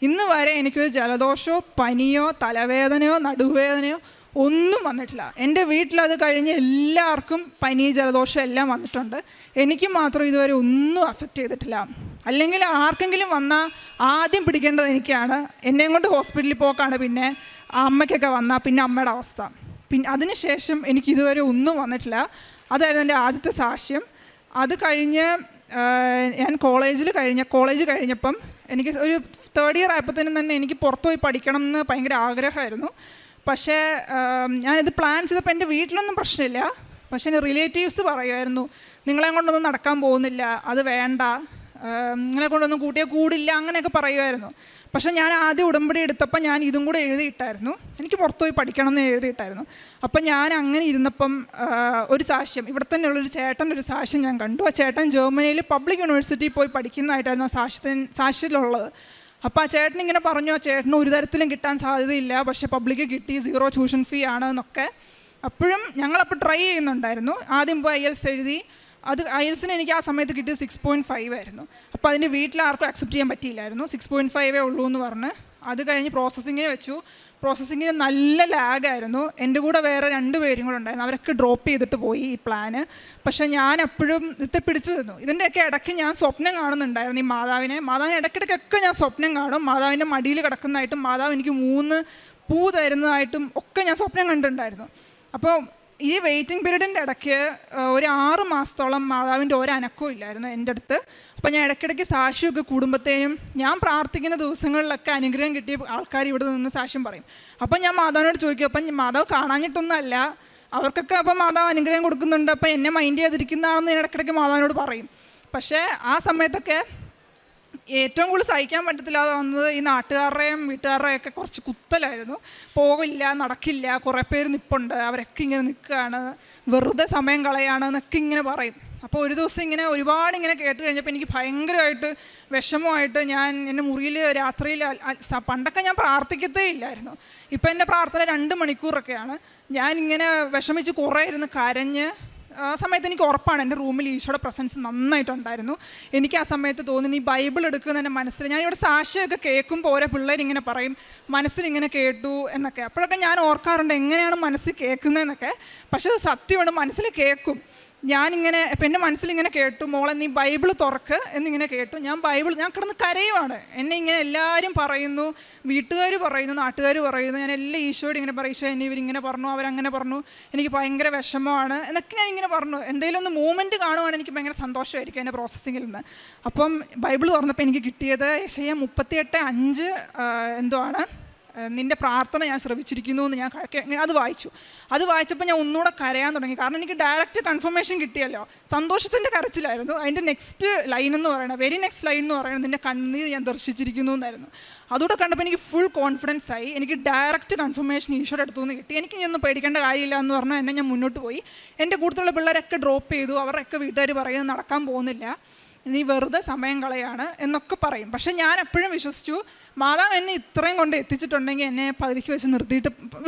ഇന്ന് വരെ എനിക്കൊരു ജലദോഷമോ പനിയോ തലവേദനയോ നടുവേദനയോ ഒന്നും വന്നിട്ടില്ല. എൻ്റെ വീട്ടിലത് കഴിഞ്ഞ് എല്ലാവർക്കും പനി ജലദോഷം എല്ലാം വന്നിട്ടുണ്ട്. എനിക്ക് മാത്രം ഇതുവരെ ഒന്നും അഫക്റ്റ് ചെയ്തിട്ടില്ല. അല്ലെങ്കിൽ ആർക്കെങ്കിലും വന്നാൽ ആദ്യം പിടിക്കേണ്ടത് എനിക്കാണ്. എന്നെയും കൊണ്ട് ഹോസ്പിറ്റലിൽ പോക്കാണ്. പിന്നെ അമ്മയ്ക്കൊക്കെ വന്നാൽ പിന്നെ അമ്മയുടെ അവസ്ഥ. പിന്നെ അതിനുശേഷം എനിക്കിതുവരെ ഒന്നും വന്നിട്ടില്ല. അതായിരുന്നു എൻ്റെ ആദ്യത്തെ സാക്ഷ്യം. അത് കഴിഞ്ഞ് ഞാൻ കോളേജ് കഴിഞ്ഞപ്പം എനിക്ക് ഒരു 3rd ഇയർ ആയപ്പോഴത്തേനും തന്നെ എനിക്ക് പുറത്തു പോയി പഠിക്കണം എന്ന് ഭയങ്കര ആഗ്രഹമായിരുന്നു. പക്ഷേ ഞാനിത് പ്ലാൻ ചെയ്തപ്പോൾ എൻ്റെ വീട്ടിലൊന്നും പ്രശ്നമില്ല. പക്ഷേ എൻ്റെ റിലേറ്റീവ്സ് പറയുമായിരുന്നു, നിങ്ങളെ കൊണ്ടൊന്നും നടക്കാൻ പോകുന്നില്ല, അത് വേണ്ട, നിങ്ങളെ കൊണ്ടൊന്നും കൂടില്ല, അങ്ങനെയൊക്കെ പറയുമായിരുന്നു. പക്ഷേ ഞാൻ ആദ്യം ഉടമ്പടി എടുത്തപ്പോൾ ഞാൻ ഇതും കൂടെ എഴുതിയിട്ടായിരുന്നു, എനിക്ക് പുറത്തുപോയി പഠിക്കണം എന്ന് എഴുതിയിട്ടായിരുന്നു. അപ്പം ഞാൻ അങ്ങനെ ഇരുന്നപ്പം ഒരു സാക്ഷ്യം, ഇവിടെ തന്നെയുള്ളൊരു ചേട്ടൻ്റെ ഒരു സാക്ഷ്യം ഞാൻ കണ്ടു. ആ ചേട്ടൻ ജർമ്മനിയിൽ പബ്ലിക് യൂണിവേഴ്സിറ്റിയിൽ പോയി പഠിക്കുന്നതായിട്ടായിരുന്നു ആ സാക്ഷ്യത്തിലുള്ളത്. അപ്പോൾ ആ ചേട്ടൻ ഇങ്ങനെ പറഞ്ഞു, ആ ചേട്ടന് ഒരു തരത്തിലും കിട്ടാൻ സാധ്യതയില്ല, പക്ഷേ പബ്ലിക്ക് കിട്ടി, 0 ട്യൂഷൻ ഫീ ആണ് എന്നൊക്കെ. അപ്പോഴും ഞങ്ങളപ്പോൾ ട്രൈ ചെയ്യുന്നുണ്ടായിരുന്നു. ആദ്യം പോയി IELTS എഴുതി. അത് IELTSന് എനിക്ക് ആ സമയത്ത് കിട്ടിയത് 6.5 ആയിരുന്നു. അപ്പോൾ അതിൻ്റെ വീട്ടിലാർക്കും അക്സെപ്റ്റ് ചെയ്യാൻ പറ്റിയില്ലായിരുന്നു. 6.5 ഉള്ളൂ എന്ന് പറഞ്ഞ് അത് കഴിഞ്ഞ് പ്രോസസ്സിങ്ങിന് വെച്ചു. പ്രോസസ്സിങ്ങിന് നല്ല ലാഗായിരുന്നു. എൻ്റെ കൂടെ വേറെ 2 പേരും കൂടെ ഉണ്ടായിരുന്നു. അവരൊക്കെ ഡ്രോപ്പ് ചെയ്തിട്ട് പോയി ഈ പ്ലാന്. പക്ഷേ ഞാൻ എപ്പോഴും ഇത് പിടിച്ചു നിന്നു. ഇതിൻ്റെയൊക്കെ ഇടയ്ക്ക് ഞാൻ സ്വപ്നം കാണുന്നുണ്ടായിരുന്നു ഈ മാതാവിനെ ഇടയ്ക്കിടയ്ക്കൊക്കെ ഞാൻ സ്വപ്നം കാണും. മാതാവിൻ്റെ മടിയിൽ കിടക്കുന്നതായിട്ടും മാതാവ് എനിക്ക് 3 പൂ തരുന്നതായിട്ടും ഒക്കെ ഞാൻ സ്വപ്നം കണ്ടിട്ടുണ്ടായിരുന്നു. അപ്പോൾ ഈ വെയിറ്റിംഗ് പീരീഡിൻ്റെ ഇടയ്ക്ക് ഒരു 6 മാസത്തോളം മാതാവിൻ്റെ ഒരനക്കവും ഇല്ലായിരുന്നു എൻ്റെ അടുത്ത്. അപ്പോൾ ഞാൻ ഇടയ്ക്കിടയ്ക്ക് സാക്ഷിയൊക്കെ കൂടുമ്പോഴത്തേനും ഞാൻ പ്രാർത്ഥിക്കുന്ന ദിവസങ്ങളിലൊക്കെ അനുഗ്രഹം കിട്ടിയ ആൾക്കാർ ഇവിടെ നിന്ന് സാക്ഷ്യം പറയും. അപ്പം ഞാൻ മാതാവിനോട് ചോദിക്കും, അപ്പം മാതാവ് കാണാഞ്ഞിട്ടൊന്നുമല്ല, അവർക്കൊക്കെ അപ്പം മാതാവ് അനുഗ്രഹം കൊടുക്കുന്നുണ്ട്, അപ്പം എന്നെ മൈൻഡ് ചെയ്തിരിക്കുന്നതാണെന്ന് ഞാൻ ഇടയ്ക്കിടയ്ക്ക് മാതാവിനോട് പറയും. പക്ഷേ ആ സമയത്തൊക്കെ ഏറ്റവും കൂടുതൽ സഹിക്കാൻ പറ്റത്തില്ലാതെ വന്നത് ഈ നാട്ടുകാരുടെയും വീട്ടുകാരുടെയും ഒക്കെ കുറച്ച് കുത്തലായിരുന്നു. പോകില്ല, നടക്കില്ല, കുറേ പേര് നിൽപ്പുണ്ട്, അവരൊക്കെ ഇങ്ങനെ നിൽക്കുകയാണ്, വെറുതെ സമയം കളയാണ് എന്നൊക്കെ ഇങ്ങനെ പറയും. അപ്പോൾ ഒരു ദിവസം ഇങ്ങനെ ഒരുപാട് ഇങ്ങനെ കേട്ട് കഴിഞ്ഞപ്പോൾ എനിക്ക് ഭയങ്കരമായിട്ട് വിഷമമായിട്ട് ഞാൻ എൻ്റെ മുറിയിൽ രാത്രിയിൽ പണ്ടൊക്കെ ഞാൻ പ്രാർത്ഥിക്കത്തേ ഇല്ലായിരുന്നു. ഇപ്പം എൻ്റെ പ്രാർത്ഥന 2 മണിക്കൂറൊക്കെയാണ്. ഞാനിങ്ങനെ വിഷമിച്ച് കുറേ ഇരുന്ന് കരഞ്ഞ് ആ സമയത്ത് എനിക്ക് ഉറപ്പാണ് എൻ്റെ റൂമിൽ ഈശോയുടെ പ്രസൻസ് നന്നായിട്ടുണ്ടായിരുന്നു. എനിക്ക് ആ സമയത്ത് തോന്നി ഈ ബൈബിൾ എടുക്കുന്ന എൻ്റെ മനസ്സിൽ ഞാനിവിടെ സാക്ഷിയൊക്കെ കേൾക്കുമ്പോൾ ഓരോ പിള്ളേരിങ്ങനെ പറയും മനസ്സിലിങ്ങനെ കേട്ടു എന്നൊക്കെ. അപ്പോഴൊക്കെ ഞാൻ ഓർക്കാറുണ്ട് എങ്ങനെയാണ് മനസ്സിൽ കേൾക്കുന്നതെന്നൊക്കെ. പക്ഷേ അത് സത്യമാണ്, മനസ്സിൽ കേൾക്കും. ഞാനിങ്ങനെ ഇപ്പം എൻ്റെ മനസ്സിലിങ്ങനെ കേട്ടു, മോളെ നീ ബൈബിൾ തുറക്ക് എന്നിങ്ങനെ കേട്ടു. ഞാൻ കിടന്ന് കരയുവാണ്. എന്നെ ഇങ്ങനെ എല്ലാവരും പറയുന്നു, വീട്ടുകാർ പറയുന്നു, നാട്ടുകാർ പറയുന്നു, ഞാൻ എല്ലാം ഈശോയോട് ഇങ്ങനെ പറയും, ഈശോ എന്നെ ഇവരിങ്ങനെ പറഞ്ഞു, അവരങ്ങനെ പറഞ്ഞു, എനിക്ക് ഭയങ്കര വിഷമമാണ് എന്നൊക്കെ ഞാൻ ഇങ്ങനെ പറഞ്ഞു. എന്തെങ്കിലും ഒന്ന് മൂവ്മെൻറ്റ് കാണുവാണെങ്കിൽ എനിക്ക് ഭയങ്കര സന്തോഷമായിരിക്കും എൻ്റെ പ്രോസസ്സിങ്ങിൽ നിന്ന്. അപ്പം ബൈബിൾ തുറന്നപ്പോൾ എനിക്ക് കിട്ടിയത് യെശയ്യാ 38:5 എന്തോ ആണ്, നിൻ്റെ പ്രാർത്ഥന ഞാൻ ശ്രവിച്ചിരിക്കുന്നു എന്ന് ഞാൻ അത് വായിച്ചപ്പോൾ ഞാൻ ഒന്നുകൂടെ കരയാൻ തുടങ്ങി. കാരണം എനിക്ക് ഡയറക്റ്റ് കൺഫർമേഷൻ കിട്ടിയല്ലോ. സന്തോഷത്തിൻ്റെ കരച്ചിലായിരുന്നു. അതിൻ്റെ നെക്സ്റ്റ് ലൈൻ എന്ന് പറയുന്നത്, വെരി നെക്സ്റ്റ് ലൈൻ എന്ന് പറയുന്നത്, നിൻ്റെ കണ്ണീർ ഞാൻ ദർശിച്ചിരിക്കുന്നു എന്നായിരുന്നു. അതുകൂടെ കണ്ടപ്പോൾ എനിക്ക് ഫുൾ കോൺഫിഡൻസ് ആയി. എനിക്ക് ഡയറക്റ്റ് കൺഫർമേഷൻ ഈശോയുടെ അടുത്തു നിന്ന് കിട്ടി. എനിക്ക് ഇനിയൊന്നും പേടിക്കേണ്ട കാര്യമില്ല എന്ന് പറഞ്ഞാൽ എന്നെ ഞാൻ മുന്നോട്ട് പോയി. എൻ്റെ കൂട്ടത്തിലുള്ള പിള്ളേരൊക്കെ ഡ്രോപ്പ് ചെയ്തു. അവരൊക്കെ വീട്ടുകാർ പറയുന്നത് നടക്കാൻ പോകുന്നില്ല, നീ വെറുതെ സമയം കളയാണ് എന്നൊക്കെ പറയും. പക്ഷേ ഞാൻ എപ്പോഴും വിശ്വസിച്ചു മാതാവ് എന്നെ ഇത്രയും കൊണ്ട് എത്തിച്ചിട്ടുണ്ടെങ്കിൽ എന്നെ പകുതിക്ക് വെച്ച്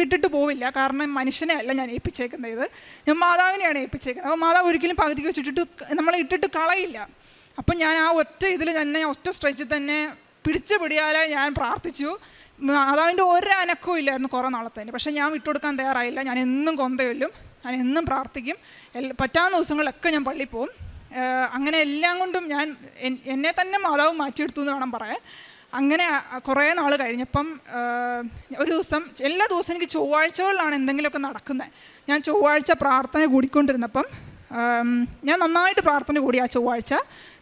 വിട്ടിട്ട് പോവില്ല. കാരണം മനുഷ്യനെ അല്ല ഞാൻ ഏൽപ്പിച്ചേക്കുന്നത്, ഞാൻ മാതാവിനെയാണ് ഏൽപ്പിച്ചേക്കുന്നത്. അപ്പോൾ മാതാവ് ഒരിക്കലും പകുതിക്ക് വെച്ചിട്ട് നമ്മളെ ഇട്ടിട്ട് കളയില്ല. അപ്പം ഞാൻ ആ ഒറ്റ ഇതിൽ തന്നെ ഒറ്റ സ്ട്രെച്ചിൽ തന്നെ പിടിച്ച് പിടിയാലെ ഞാൻ പ്രാർത്ഥിച്ചു. മാതാവിൻ്റെ ഒരനക്കവും ഇല്ലായിരുന്നു കുറേ നാളത്തേന്. പക്ഷേ ഞാൻ വിട്ടുകൊടുക്കാൻ തയ്യാറായില്ല. ഞാൻ എന്നും കൊന്തയൊല്ലും, ഞാൻ എന്നും പ്രാർത്ഥിക്കും, പറ്റാവുന്ന ദിവസങ്ങളിലൊക്കെ ഞാൻ പള്ളിയിൽ പോകും. അങ്ങനെ എല്ലാം കൊണ്ടും ഞാൻ എന്നെ തന്നെ മാതാവ് മാറ്റിയെടുത്തു എന്ന് വേണം പറയാൻ. അങ്ങനെ കുറേ നാൾ കഴിഞ്ഞപ്പം ഒരു ദിവസം, എല്ലാ ദിവസവും എനിക്ക് ചൊവ്വാഴ്ചകളിലാണ് എന്തെങ്കിലുമൊക്കെ നടക്കുന്നത്. ഞാൻ ചൊവ്വാഴ്ച പ്രാർത്ഥന കൂടിക്കൊണ്ടിരുന്നപ്പം ഞാൻ നന്നായിട്ട് പ്രാർത്ഥന കൂടി ആ ചൊവ്വാഴ്ച.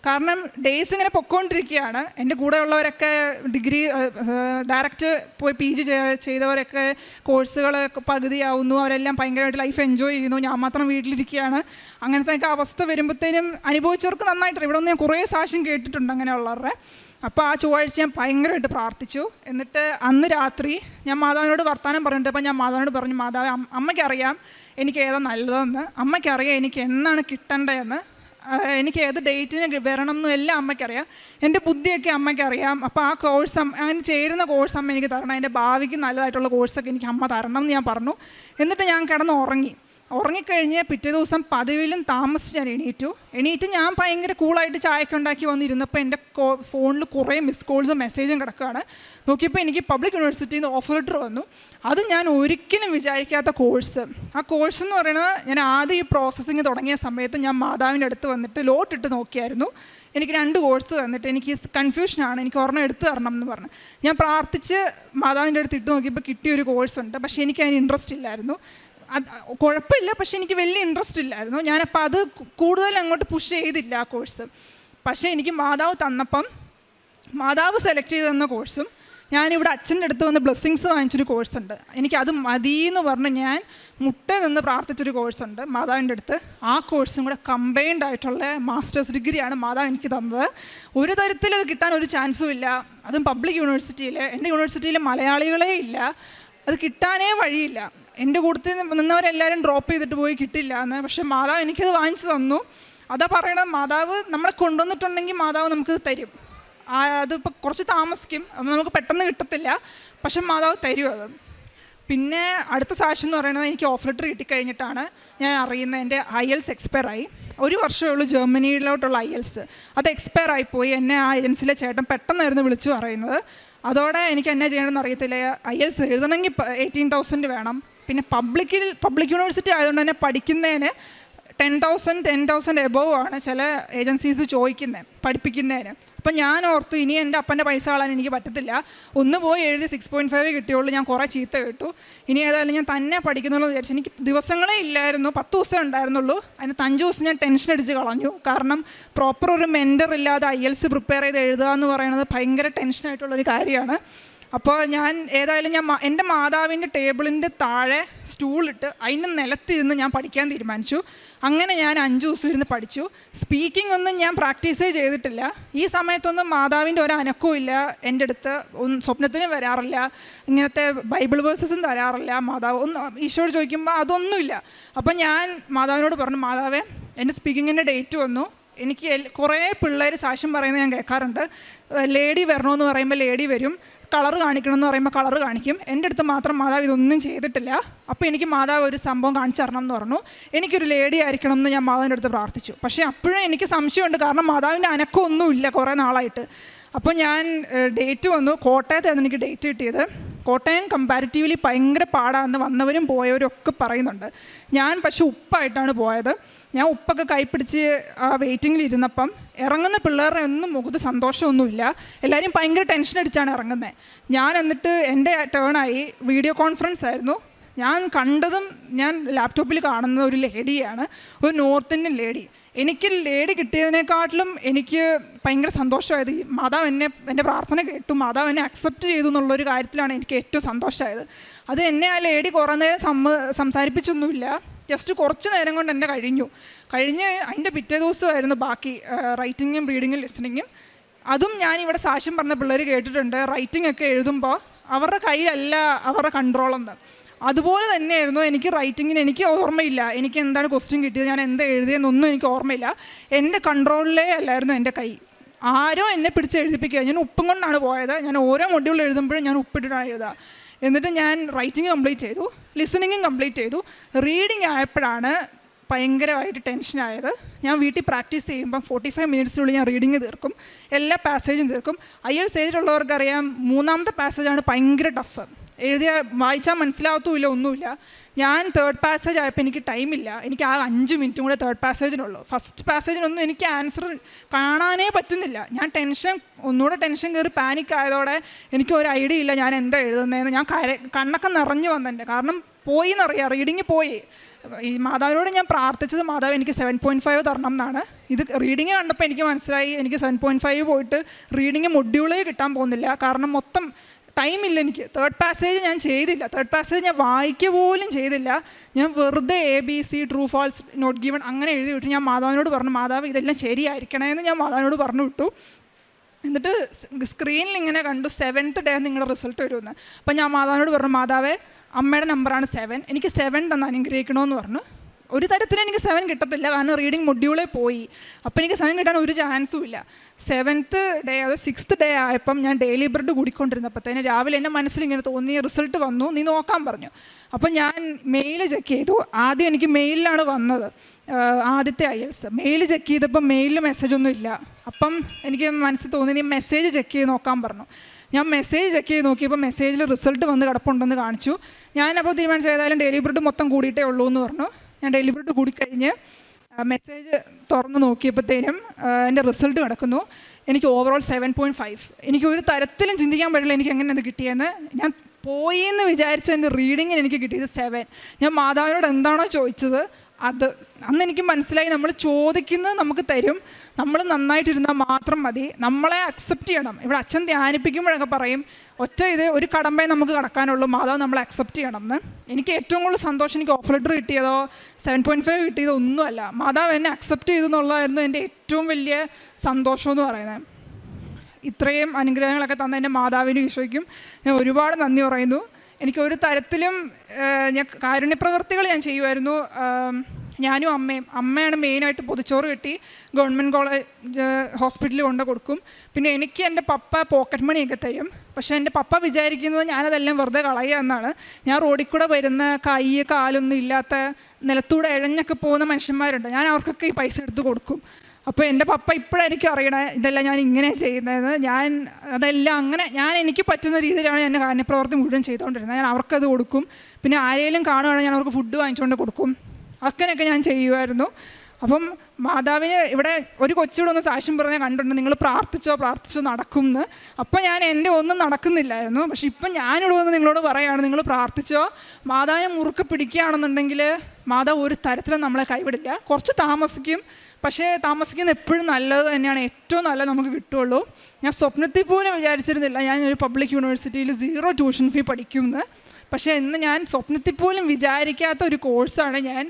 കാരണം ഡേയ്സ് ഇങ്ങനെ പൊയ്ക്കൊണ്ടിരിക്കുകയാണ്. എൻ്റെ കൂടെയുള്ളവരൊക്കെ ഡിഗ്രി ഡയറക്റ്റ് പോയി PG ചെയ്തവരൊക്കെ കോഴ്സുകൾ പകുതിയാവുന്നു, അവരെല്ലാം ഭയങ്കരമായിട്ട് ലൈഫ് എൻജോയ് ചെയ്യുന്നു, ഞാൻ മാത്രം വീട്ടിലിരിക്കുകയാണ്. അങ്ങനത്തെ അവസ്ഥ വരുമ്പോഴത്തേനും അനുഭവിച്ചവർക്ക് നന്നായിട്ട്, ഇവിടെ ഒന്ന് ഞാൻ കുറേ സാക്ഷ്യം കേട്ടിട്ടുണ്ട് അങ്ങനെയുള്ളവരുടെ. അപ്പോൾ ആ ചൊവ്വാഴ്ച ഞാൻ ഭയങ്കരമായിട്ട് പ്രാർത്ഥിച്ചു. എന്നിട്ട് അന്ന് രാത്രി ഞാൻ മാതാവിനോട് വർത്തമാനം പറഞ്ഞിട്ട്, അപ്പം ഞാൻ മാതാവിനോട് പറഞ്ഞു, മാതാവ് അമ്മയ്ക്കറിയാം എനിക്ക് ഏതാ നല്ലതെന്ന്, അമ്മയ്ക്കറിയാം എനിക്ക് എന്നാണ് കിട്ടേണ്ടതെന്ന്, എനിക്ക് ഏത് ഡേറ്റിന് വരണം എന്നും എല്ലാം അമ്മയ്ക്കറിയാം, എൻ്റെ ബുദ്ധിയൊക്കെ അമ്മയ്ക്കറിയാം. അപ്പോൾ ആ കോഴ്സ് അങ്ങനെ ചേരുന്ന കോഴ്സ് അമ്മ എനിക്ക് തരണം, എൻ്റെ ഭാവിക്ക് നല്ലതായിട്ടുള്ള കോഴ്സൊക്കെ എനിക്ക് അമ്മ തരണം എന്ന് ഞാൻ പറഞ്ഞു. എന്നിട്ട് ഞാൻ കിടന്ന് ഉറങ്ങിക്കഴിഞ്ഞ് പിറ്റേ ദിവസം പതിവിലും താമസിച്ച് ഞാൻ എണീറ്റ് ഞാൻ ഭയങ്കര കൂളായിട്ട് ചായയൊക്കെ ഉണ്ടാക്കി വന്നിരുന്നപ്പോൾ എൻ്റെ ഫോണിൽ കുറേ മിസ് കോൾസും മെസ്സേജും കിടക്കുകയാണ്. നോക്കിയപ്പോൾ എനിക്ക് പബ്ലിക് യൂണിവേഴ്സിറ്റിയിൽ നിന്ന് ഓഫർ ലെറ്റർ വന്നു. അത് ഞാൻ ഒരിക്കലും വിചാരിക്കാത്ത കോഴ്സ്. ആ കോഴ്സ് എന്ന് പറയുന്നത്, ഞാൻ ആദ്യം ഈ പ്രോസസ്സിങ് തുടങ്ങിയ സമയത്ത് ഞാൻ മാതാവിൻ്റെ അടുത്ത് വന്നിട്ട് ലോട്ടിട്ട് നോക്കിയായിരുന്നു. എനിക്ക് 2 കോഴ്സ് തന്നിട്ട് എനിക്ക് കൺഫ്യൂഷനാണ്, എനിക്ക് ഒരെണ്ണം എടുത്തു തരണം എന്ന് പറഞ്ഞു. ഞാൻ പ്രാർത്ഥിച്ച് മാതാവിൻ്റെ അടുത്ത് ഇട്ട് നോക്കിയപ്പോൾ കിട്ടിയൊരു കോഴ്സുണ്ട്. പക്ഷേ എനിക്ക് അതിന് ഇൻട്രസ്റ്റ് ഇല്ലായിരുന്നു. അത് കുഴപ്പമില്ല, പക്ഷേ എനിക്ക് വലിയ ഇൻട്രസ്റ്റ് ഇല്ലായിരുന്നു. ഞാനപ്പോൾ അത് കൂടുതൽ അങ്ങോട്ട് പുഷ് ചെയ്തില്ല ആ കോഴ്സ്. പക്ഷേ എനിക്ക് മാതാവ് തന്നപ്പം, മാതാവ് സെലക്ട് ചെയ്ത് തന്ന കോഴ്സും ഞാനിവിടെ അച്ഛൻ്റെ അടുത്ത് വന്ന് ബ്ലെസ്സിങ്സ് വാങ്ങിച്ചൊരു കോഴ്സുണ്ട്. എനിക്കത് മതിയെന്ന് പറഞ്ഞ് ഞാൻ നിന്ന് പ്രാർത്ഥിച്ചൊരു കോഴ്സുണ്ട് മാതാവിൻ്റെ അടുത്ത്. ആ കോഴ്സും കൂടെ കമ്പൈൻഡ് ആയിട്ടുള്ള മാസ്റ്റേഴ്സ് ഡിഗ്രിയാണ് മാതാവ് എനിക്ക് തന്നത്. ഒരു തരത്തിൽ അത് കിട്ടാൻ ഒരു ചാൻസും ഇല്ല. അതും പബ്ലിക് യൂണിവേഴ്സിറ്റിയിൽ. എൻ്റെ യൂണിവേഴ്സിറ്റിയിൽ മലയാളികളേ ഇല്ല, അത് കിട്ടാനേ വഴിയില്ല. എൻ്റെ കൂട്ടത്തിൽ നിന്നവരെല്ലാവരും ഡ്രോപ്പ് ചെയ്തിട്ട് പോയി കിട്ടില്ല എന്ന്. പക്ഷേ മാതാവ് എനിക്കത് വാങ്ങിച്ചു തന്നു. അതാ പറയണത്, മാതാവ് നമ്മളെ കൊണ്ടുവന്നിട്ടുണ്ടെങ്കിൽ മാതാവ് നമുക്കത് തരും. അതിപ്പോൾ കുറച്ച് താമസിക്കും, അത് നമുക്ക് പെട്ടെന്ന് കിട്ടത്തില്ല, പക്ഷെ മാതാവ് തരും അത്. പിന്നെ അടുത്ത സാക്ഷ്യം എന്ന് പറയുന്നത്, എനിക്ക് ഓഫർ ലെറ്റർ കിട്ടിക്കഴിഞ്ഞിട്ടാണ് ഞാൻ അറിയുന്നത് എൻ്റെ IELTS എക്സ്പയർ ആയി. 1 വർഷമേ ഉള്ളൂ ജർമ്മനിയിലോട്ടുള്ള IELTS. അത് എക്സ്പയർ ആയിപ്പോയി. എന്നെ ആ ഏജൻസിയിലെ ചേട്ടൻ പെട്ടെന്നായിരുന്നു വിളിച്ചു പറയുന്നത്. അതോടെ എനിക്ക് എന്നാ ചെയ്യണമെന്ന് അറിയത്തില്ല. IELTS എഴുതണമെങ്കിൽ 18,000 വേണം. പിന്നെ പബ്ലിക് യൂണിവേഴ്സിറ്റി ആയതുകൊണ്ട് തന്നെ പഠിക്കുന്നതിന് 10,000 എബോവ് ആണ് ചില ഏജൻസീസ് ചോദിക്കുന്നത് പഠിപ്പിക്കുന്നതിന്. അപ്പം ഞാൻ ഓർത്തു ഇനി എൻ്റെ അപ്പൻ്റെ പൈസ കളയാൻ എനിക്ക് പറ്റത്തില്ല. ഒന്ന് പോയി എഴുതി 6.5 കിട്ടിയുള്ളൂ. ഞാൻ കുറേ ചീത്ത കേട്ടു. ഇനി ഏതായാലും ഞാൻ തന്നെ പഠിക്കുന്നുള്ളൂ എന്ന് വിചാരിച്ചു. എനിക്ക് ദിവസങ്ങളേ ഇല്ലായിരുന്നു, 10 ദിവസം ഉണ്ടായിരുന്നുള്ളൂ. അതിനകത്ത് 5 ദിവസം ഞാൻ ടെൻഷൻ അടിച്ച് കളഞ്ഞു. കാരണം പ്രോപ്പർ ഒരു മെൻറ്റർ ഇല്ലാതെ IELTS പ്രിപ്പയർ ചെയ്ത് എഴുതുക എന്ന് പറയുന്നത് ഭയങ്കര ടെൻഷനായിട്ടുള്ളൊരു കാര്യമാണ്. അപ്പോൾ ഞാൻ ഏതായാലും എൻ്റെ മാതാവിൻ്റെ ടേബിളിൻ്റെ താഴെ സ്റ്റൂളിട്ട് അതിൻ്റെ നിലത്തിരുന്ന് ഞാൻ പഠിക്കാൻ തീരുമാനിച്ചു. അങ്ങനെ ഞാൻ 5 ദിവസം ഇരുന്ന് പഠിച്ചു. സ്പീക്കിംഗ് ഒന്നും ഞാൻ പ്രാക്ടീസേ ചെയ്തിട്ടില്ല. ഈ സമയത്തൊന്നും മാതാവിൻ്റെ ഒരു അനക്കവും ഇല്ല എൻ്റെ അടുത്ത്. സ്വപ്നത്തിന് വരാറില്ല, ഇങ്ങനത്തെ ബൈബിൾ വേഴ്സസും തരാറില്ല. മാതാവ് ഈശോയോട് ചോദിക്കുമ്പോൾ അതൊന്നുമില്ല. അപ്പം ഞാൻ മാതാവിനോട് പറഞ്ഞു, മാതാവേ എൻ്റെ സ്പീക്കിങ്ങിൻ്റെ ഡേറ്റ് വന്നു. എനിക്ക് കുറേ പിള്ളേർ സാക്ഷ്യം പറയുന്നത് ഞാൻ കേൾക്കാറുണ്ട്. ലേഡി വരണമെന്ന് പറയുമ്പോൾ ലേഡി വരും, കളറ് കാണിക്കണമെന്ന് പറയുമ്പോൾ കളറ് കാണിക്കും. എൻ്റെ അടുത്ത് മാത്രം മാതാവ് ഇതൊന്നും ചെയ്തിട്ടില്ല. അപ്പോൾ എനിക്ക് മാതാവ് ഒരു സംഭവം കാണിച്ചു തരണം എന്ന് പറഞ്ഞു. എനിക്കൊരു ലേഡി ആയിരിക്കണം എന്ന് ഞാൻ മാതാവിൻ്റെ അടുത്ത് പ്രാർത്ഥിച്ചു. പക്ഷേ അപ്പോഴും എനിക്ക് സംശയമുണ്ട്, കാരണം മാതാവിൻ്റെ അനക്കമൊന്നുമില്ല കുറേ നാളായിട്ട്. അപ്പോൾ ഞാൻ ഡേറ്റ് വന്നു. കോട്ടയത്തായിരുന്നു എനിക്ക് ഡേറ്റ് കിട്ടിയത്. കോട്ടയം കമ്പാരിറ്റീവ്ലി ഭയങ്കര പാടാന്ന് വന്നവരും പോയവരും ഒക്കെ പറയുന്നുണ്ട്. ഞാൻ പക്ഷെ ഉപ്പായിട്ടാണ് പോയത്. ഞാൻ ഉപ്പൊക്കെ കൈപ്പിടിച്ച് ആ വെയിറ്റിങ്ങിൽ ഇരുന്നപ്പം ഇറങ്ങുന്ന പിള്ളേരുടെ ഒന്നും മുഖത്ത് സന്തോഷമൊന്നുമില്ല. എല്ലാവരും ഭയങ്കര ടെൻഷൻ അടിച്ചാണ് ഇറങ്ങുന്നത്. ഞാൻ എന്നിട്ട് എൻ്റെ ടേണായി. വീഡിയോ കോൺഫറൻസ് ആയിരുന്നു. ഞാൻ കണ്ടതും ഞാൻ ലാപ്ടോപ്പിൽ കാണുന്ന ഒരു ലേഡിയാണ്, ഒരു നോർത്ത് ഇന്ത്യൻ ലേഡി. എനിക്ക് ലേഡി കിട്ടിയതിനെക്കാട്ടിലും എനിക്ക് ഭയങ്കര സന്തോഷമായത് മാതാവ് എൻ്റെ പ്രാർത്ഥന കേട്ടു, മാതാവ് എന്നെ അക്സെപ്റ്റ് ചെയ്തു എന്നുള്ളൊരു കാര്യത്തിലാണ് എനിക്ക് ഏറ്റവും സന്തോഷമായത്. അത് എന്നെ ആ ലേഡി കുറേ നേരം സംസാരിപ്പിച്ചൊന്നുമില്ല. ജസ്റ്റ് കുറച്ച് നേരം കൊണ്ട് എൻ്റെ കഴിഞ്ഞ് അതിൻ്റെ പിറ്റേ ദിവസമായിരുന്നു ബാക്കി റൈറ്റിങ്ങും റീഡിങ്ങും ലിസണിങ്ങും. അതും ഞാൻ ഇവിടെ സാക്ഷ്യം പറഞ്ഞ പിള്ളേർ കേട്ടിട്ടുണ്ട്. റൈറ്റിംഗ് ഒക്കെ എഴുതുമ്പോൾ അവരുടെ കയ്യിലല്ല അവരുടെ കൺട്രോളെന്ന്. അതുപോലെ തന്നെയായിരുന്നു എനിക്ക് റൈറ്റിങ്ങിന്. എനിക്ക് ഓർമ്മയില്ല എനിക്ക് എന്താണ് ക്വസ്റ്റ്യൻ കിട്ടിയത്, ഞാൻ എന്താ എഴുതിയെന്നൊന്നും എനിക്ക് ഓർമ്മയില്ല. എൻ്റെ കൺട്രോളിലേ അല്ലായിരുന്നു എൻ്റെ കൈ. ആരോ എന്നെ പിടിച്ച് എഴുതിപ്പിക്കുക. ഞാൻ ഉപ്പും കൊണ്ടാണ് പോയത്. ഞാൻ ഓരോ മൊഡ്യൂൾ എഴുതുമ്പോഴും ഞാൻ ഉപ്പിട്ടിട്ടാണ് എഴുതുക. എന്നിട്ട് ഞാൻ റൈറ്റിംഗ് കംപ്ലീറ്റ് ചെയ്തു, ലിസണിങ്ങും കംപ്ലീറ്റ് ചെയ്തു. റീഡിങ് ആയപ്പോഴാണ് ഭയങ്കരമായിട്ട് ടെൻഷനായത്. ഞാൻ വീട്ടിൽ പ്രാക്ടീസ് ചെയ്യുമ്പം 45 മിനിറ്റ്സിനുള്ളിൽ ഞാൻ റീഡിങ് തീർക്കും, എല്ലാ പാസേജും തീർക്കും. IELTS ഏജിലുള്ളവർക്കറിയാം 3ാമത്തെ പാസേജാണ് ഭയങ്കര ടഫ്. വായിച്ചാൽ മനസ്സിലാവത്തുമില്ല, ഒന്നുമില്ല. ഞാൻ 3rd പാസേജ് ആയപ്പോൾ എനിക്ക് ടൈമില്ല. എനിക്ക് ആ 5 മിനിറ്റും കൂടെ 3rd പാസേജിനുള്ളൂ. ഫസ്റ്റ് പാസേജിനൊന്നും എനിക്ക് ആൻസർ കാണാനേ പറ്റുന്നില്ല. ഞാൻ ഒന്നുകൂടെ ടെൻഷൻ കയറി പാനിക് ആയതോടെ എനിക്ക് ഒരു ഐഡിയ ഇല്ല ഞാൻ എന്താ എഴുതുന്നതെന്ന്. ഞാൻ കണ്ണൊക്കെ നിറഞ്ഞു വന്നെൻ്റെ. കാരണം പോയി എന്നറിയാം, റീഡിങ് പോയി. ഈ മാതാവിനോട് ഞാൻ പ്രാർത്ഥിച്ചത് മാതാവ് എനിക്ക് 7.5 തരണം എന്നാണ്. ഇത് റീഡിങ് കണ്ടപ്പോൾ എനിക്ക് മനസ്സിലായി എനിക്ക് 7.5 പോയിട്ട് റീഡിങ് മൊഡ്യൂളേ കിട്ടാൻ പോകുന്നില്ല. കാരണം മൊത്തം ടൈമില്ല എനിക്ക്. 3rd പാസേജ് ഞാൻ ചെയ്തില്ല. 3rd പാസേജ് ഞാൻ വായിക്കുക പോലും ചെയ്തില്ല. ഞാൻ വെറുതെ ABC true false not given അങ്ങനെ എഴുതി വിട്ടു. ഞാൻ മാതാവിനോട് പറഞ്ഞു, മാതാവ് ഇതെല്ലാം ശരിയായിരിക്കണമെന്ന് ഞാൻ മാതാവിനോട് പറഞ്ഞു വിട്ടു. എന്നിട്ട് സ്ക്രീനിൽ ഇങ്ങനെ കണ്ടു 7th ഡേ നിങ്ങളുടെ റിസൾട്ട് വരുമെന്ന്. അപ്പം ഞാൻ മാതാവിനോട് പറഞ്ഞു, മാതാവേ അമ്മയുടെ നമ്പറാണ് 7, എനിക്ക് 7 തന്ന് അനുഗ്രഹിക്കണമെന്ന് പറഞ്ഞു. ഒരു തരത്തിലും എനിക്ക് 7 കിട്ടത്തില്ല, കാരണം റീഡിങ് മൊഡ്യൂളേ പോയി. അപ്പോൾ എനിക്ക് 7 കിട്ടാൻ ഒരു ചാൻസും ഇല്ല. 7th ഡേ അത് 6th ഡേ ആയപ്പം ഞാൻ ഡെയിലി ബ്രെഡ് കൂടിക്കൊണ്ടിരുന്നപ്പോഴത്തേന് രാവിലെ എൻ്റെ മനസ്സിൽ ഇങ്ങനെ തോന്നി, റിസൾട്ട് വന്നു, നീ നോക്കാൻ പറഞ്ഞു. അപ്പം ഞാൻ മെയിൽ ചെക്ക് ചെയ്തു. ആദ്യം എനിക്ക് മെയിലിലാണ് വന്നത് ആദ്യത്തെ IELTS. മെയിൽ ചെക്ക് ചെയ്തപ്പോൾ മെയിലിൽ മെസ്സേജൊന്നും ഇല്ല. അപ്പം എനിക്ക് മനസ്സിൽ തോന്നി, നീ മെസ്സേജ് ചെക്ക് ചെയ്ത് നോക്കാൻ പറഞ്ഞു. ഞാൻ മെസ്സേജ് ചെക്ക് ചെയ്ത് നോക്കിയപ്പോൾ മെസ്സേജിൽ റിസൾട്ട് വന്ന് കിടപ്പുണ്ടെന്ന് കാണിച്ചു. ഞാനപ്പോൾ തീരുമാനിച്ചു ഏതായാലും ഡെയിലി ബ്രെഡ് മൊത്തം കൂടിയിട്ടേ ഉള്ളൂ എന്ന് പറഞ്ഞു. ഞാൻ ഡെയിലി ബ്രെഡ് കൂടിക്കഴിഞ്ഞ് മെസ്സേജ് തുറന്ന് നോക്കിയപ്പോഴത്തേനും എൻ്റെ റിസൾട്ട് കിടക്കുന്നു. എനിക്ക് ഓവറോൾ 7.5. എനിക്ക് ഒരു തരത്തിലും ചിന്തിക്കാൻ പറ്റില്ല എനിക്ക് എങ്ങനെ അത് കിട്ടിയെന്ന്. ഞാൻ പോയി എന്ന് വിചാരിച്ച എൻ്റെ റീഡിങ്ങിന് എനിക്ക് കിട്ടിയത് 7. ഞാൻ മാതാവിനോട് എന്താണോ ചോദിച്ചത് അത് അന്ന് എനിക്ക് മനസ്സിലായി, നമ്മൾ ചോദിക്കുന്നത് നമുക്ക് തരും, നമ്മൾ നന്നായിട്ടിരുന്നാൽ മാത്രം മതി, നമ്മളെ അക്സെപ്റ്റ് ചെയ്യണം. ഇവിടെ അച്ഛൻ ധ്യാനിപ്പിക്കുമ്പോഴൊക്കെ പറയും ഒരു കടമ്പയെ നമുക്ക് കടക്കാനുള്ളൂ, മാതാവ് നമ്മളെ അക്സെപ്റ്റ് ചെയ്യണം എന്ന്. എനിക്ക് ഏറ്റവും കൂടുതൽ സന്തോഷം എനിക്ക് ഓഫ് ലെറ്റർ കിട്ടിയതോ 7.5 കിട്ടിയതോ ഒന്നുമല്ല, മാതാവ് എന്നെ അക്സെപ്റ്റ് ചെയ്തു എന്നുള്ളതായിരുന്നു എൻ്റെ ഏറ്റവും വലിയ സന്തോഷം എന്ന് പറയുന്നത്. ഇത്രയും അനുഗ്രഹങ്ങളൊക്കെ തന്ന എൻ്റെ മാതാവിനും ഈശോയ്ക്കും ഞാൻ ഒരുപാട് നന്ദി പറയുന്നു. എനിക്കൊരു തരത്തിലും ഞാൻ കാരുണ്യപ്രവർത്തികൾ ഞാൻ ചെയ്യുമായിരുന്നു. ഞാനും അമ്മയാണ് മെയിനായിട്ട് പൊതിച്ചോറ് കെട്ടി ഗവൺമെൻറ് കോളേജ് ഹോസ്പിറ്റലിൽ കൊണ്ട് കൊടുക്കും. പിന്നെ എനിക്ക് എൻ്റെ പപ്പ പോക്കറ്റ് മണിയൊക്കെ തരും. പക്ഷേ എൻ്റെ പപ്പ വിചാരിക്കുന്നത് ഞാനതെല്ലാം വെറുതെ കളയുക എന്നാണ്. ഞാൻ റോഡിൽ കൂടെ വരുന്ന കൈ കാലൊന്നും ഇല്ലാത്ത നിലത്തൂടെ ഇഴഞ്ഞൊക്കെ പോകുന്ന മനുഷ്യന്മാരുണ്ട്, ഞാൻ അവർക്കൊക്കെ ഈ പൈസ എടുത്ത് കൊടുക്കും. അപ്പോൾ എൻ്റെ പപ്പ ഇപ്പോഴായിരിക്കും അറിയണേ ഇതെല്ലാം ഞാൻ ഇങ്ങനെ ചെയ്യുന്നത്. അതെല്ലാം അങ്ങനെ എനിക്ക് പറ്റുന്ന രീതിയിലാണ് ഞാൻ കാരുണ്യപ്രവർത്തി മുഴുവൻ ചെയ്തുകൊണ്ടിരുന്നത്. ഞാൻ അവർക്കത് കൊടുക്കും. പിന്നെ ആരെങ്കിലും കാണുകയാണെങ്കിൽ ഞാൻ അവർക്ക് ഫുഡ് വാങ്ങിച്ചുകൊണ്ട് കൊടുക്കും. അങ്ങനെയൊക്കെ ഞാൻ ചെയ്യുമായിരുന്നു. അപ്പം മാതാവിന് ഇവിടെ ഒരു കൊച്ചിവിടെ ഒന്ന് സാക്ഷ്യം പറഞ്ഞാൽ കണ്ടിട്ടുണ്ട്, നിങ്ങൾ പ്രാർത്ഥിച്ചോ നടക്കും എന്ന്. അപ്പം ഞാൻ എൻ്റെ ഒന്നും നടക്കുന്നില്ലായിരുന്നു. പക്ഷെ ഇപ്പം ഞാനിവിടെ വന്ന് നിങ്ങളോട് പറയുകയാണ്, നിങ്ങൾ പ്രാർത്ഥിച്ചോ, മാതാവിനെ മുറുക്കെ പിടിക്കുകയാണെന്നുണ്ടെങ്കിൽ മാതാവ് ഒരു തരത്തിലും നമ്മളെ കൈവിടില്ല. കുറച്ച് താമസിക്കും, പക്ഷേ താമസിക്കുന്നത് എപ്പോഴും നല്ലത് തന്നെയാണ്, ഏറ്റവും നല്ലത് നമുക്ക് കിട്ടുള്ളൂ. ഞാൻ സ്വപ്നത്തിൽ പോലും വിചാരിച്ചിരുന്നില്ല ഞാനൊരു പബ്ലിക് യൂണിവേഴ്സിറ്റിയിൽ 0 ട്യൂഷൻ ഫീ പഠിക്കുമെന്ന്. പക്ഷേ ഇന്ന് ഞാൻ സ്വപ്നത്തിൽ പോലും വിചാരിക്കാത്ത ഒരു കോഴ്സാണ് ഞാൻ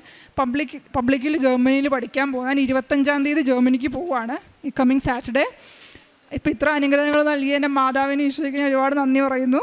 പബ്ലിക്കിൽ ജർമ്മനിയിൽ പഠിക്കാൻ പോകുന്നത്. ഞാൻ 25-ാം തീയതി ജർമ്മനിക്ക് പോവുകയാണ്, ഈ കമ്മിങ് സാറ്റർഡേ. ഇപ്പോൾ ഇത്ര അനുഗ്രഹങ്ങൾ നൽകിയ എൻ്റെ മാതാവിന് ഈശോയ്ക്ക് ഞാൻ ഒരുപാട് നന്ദി പറയുന്നു.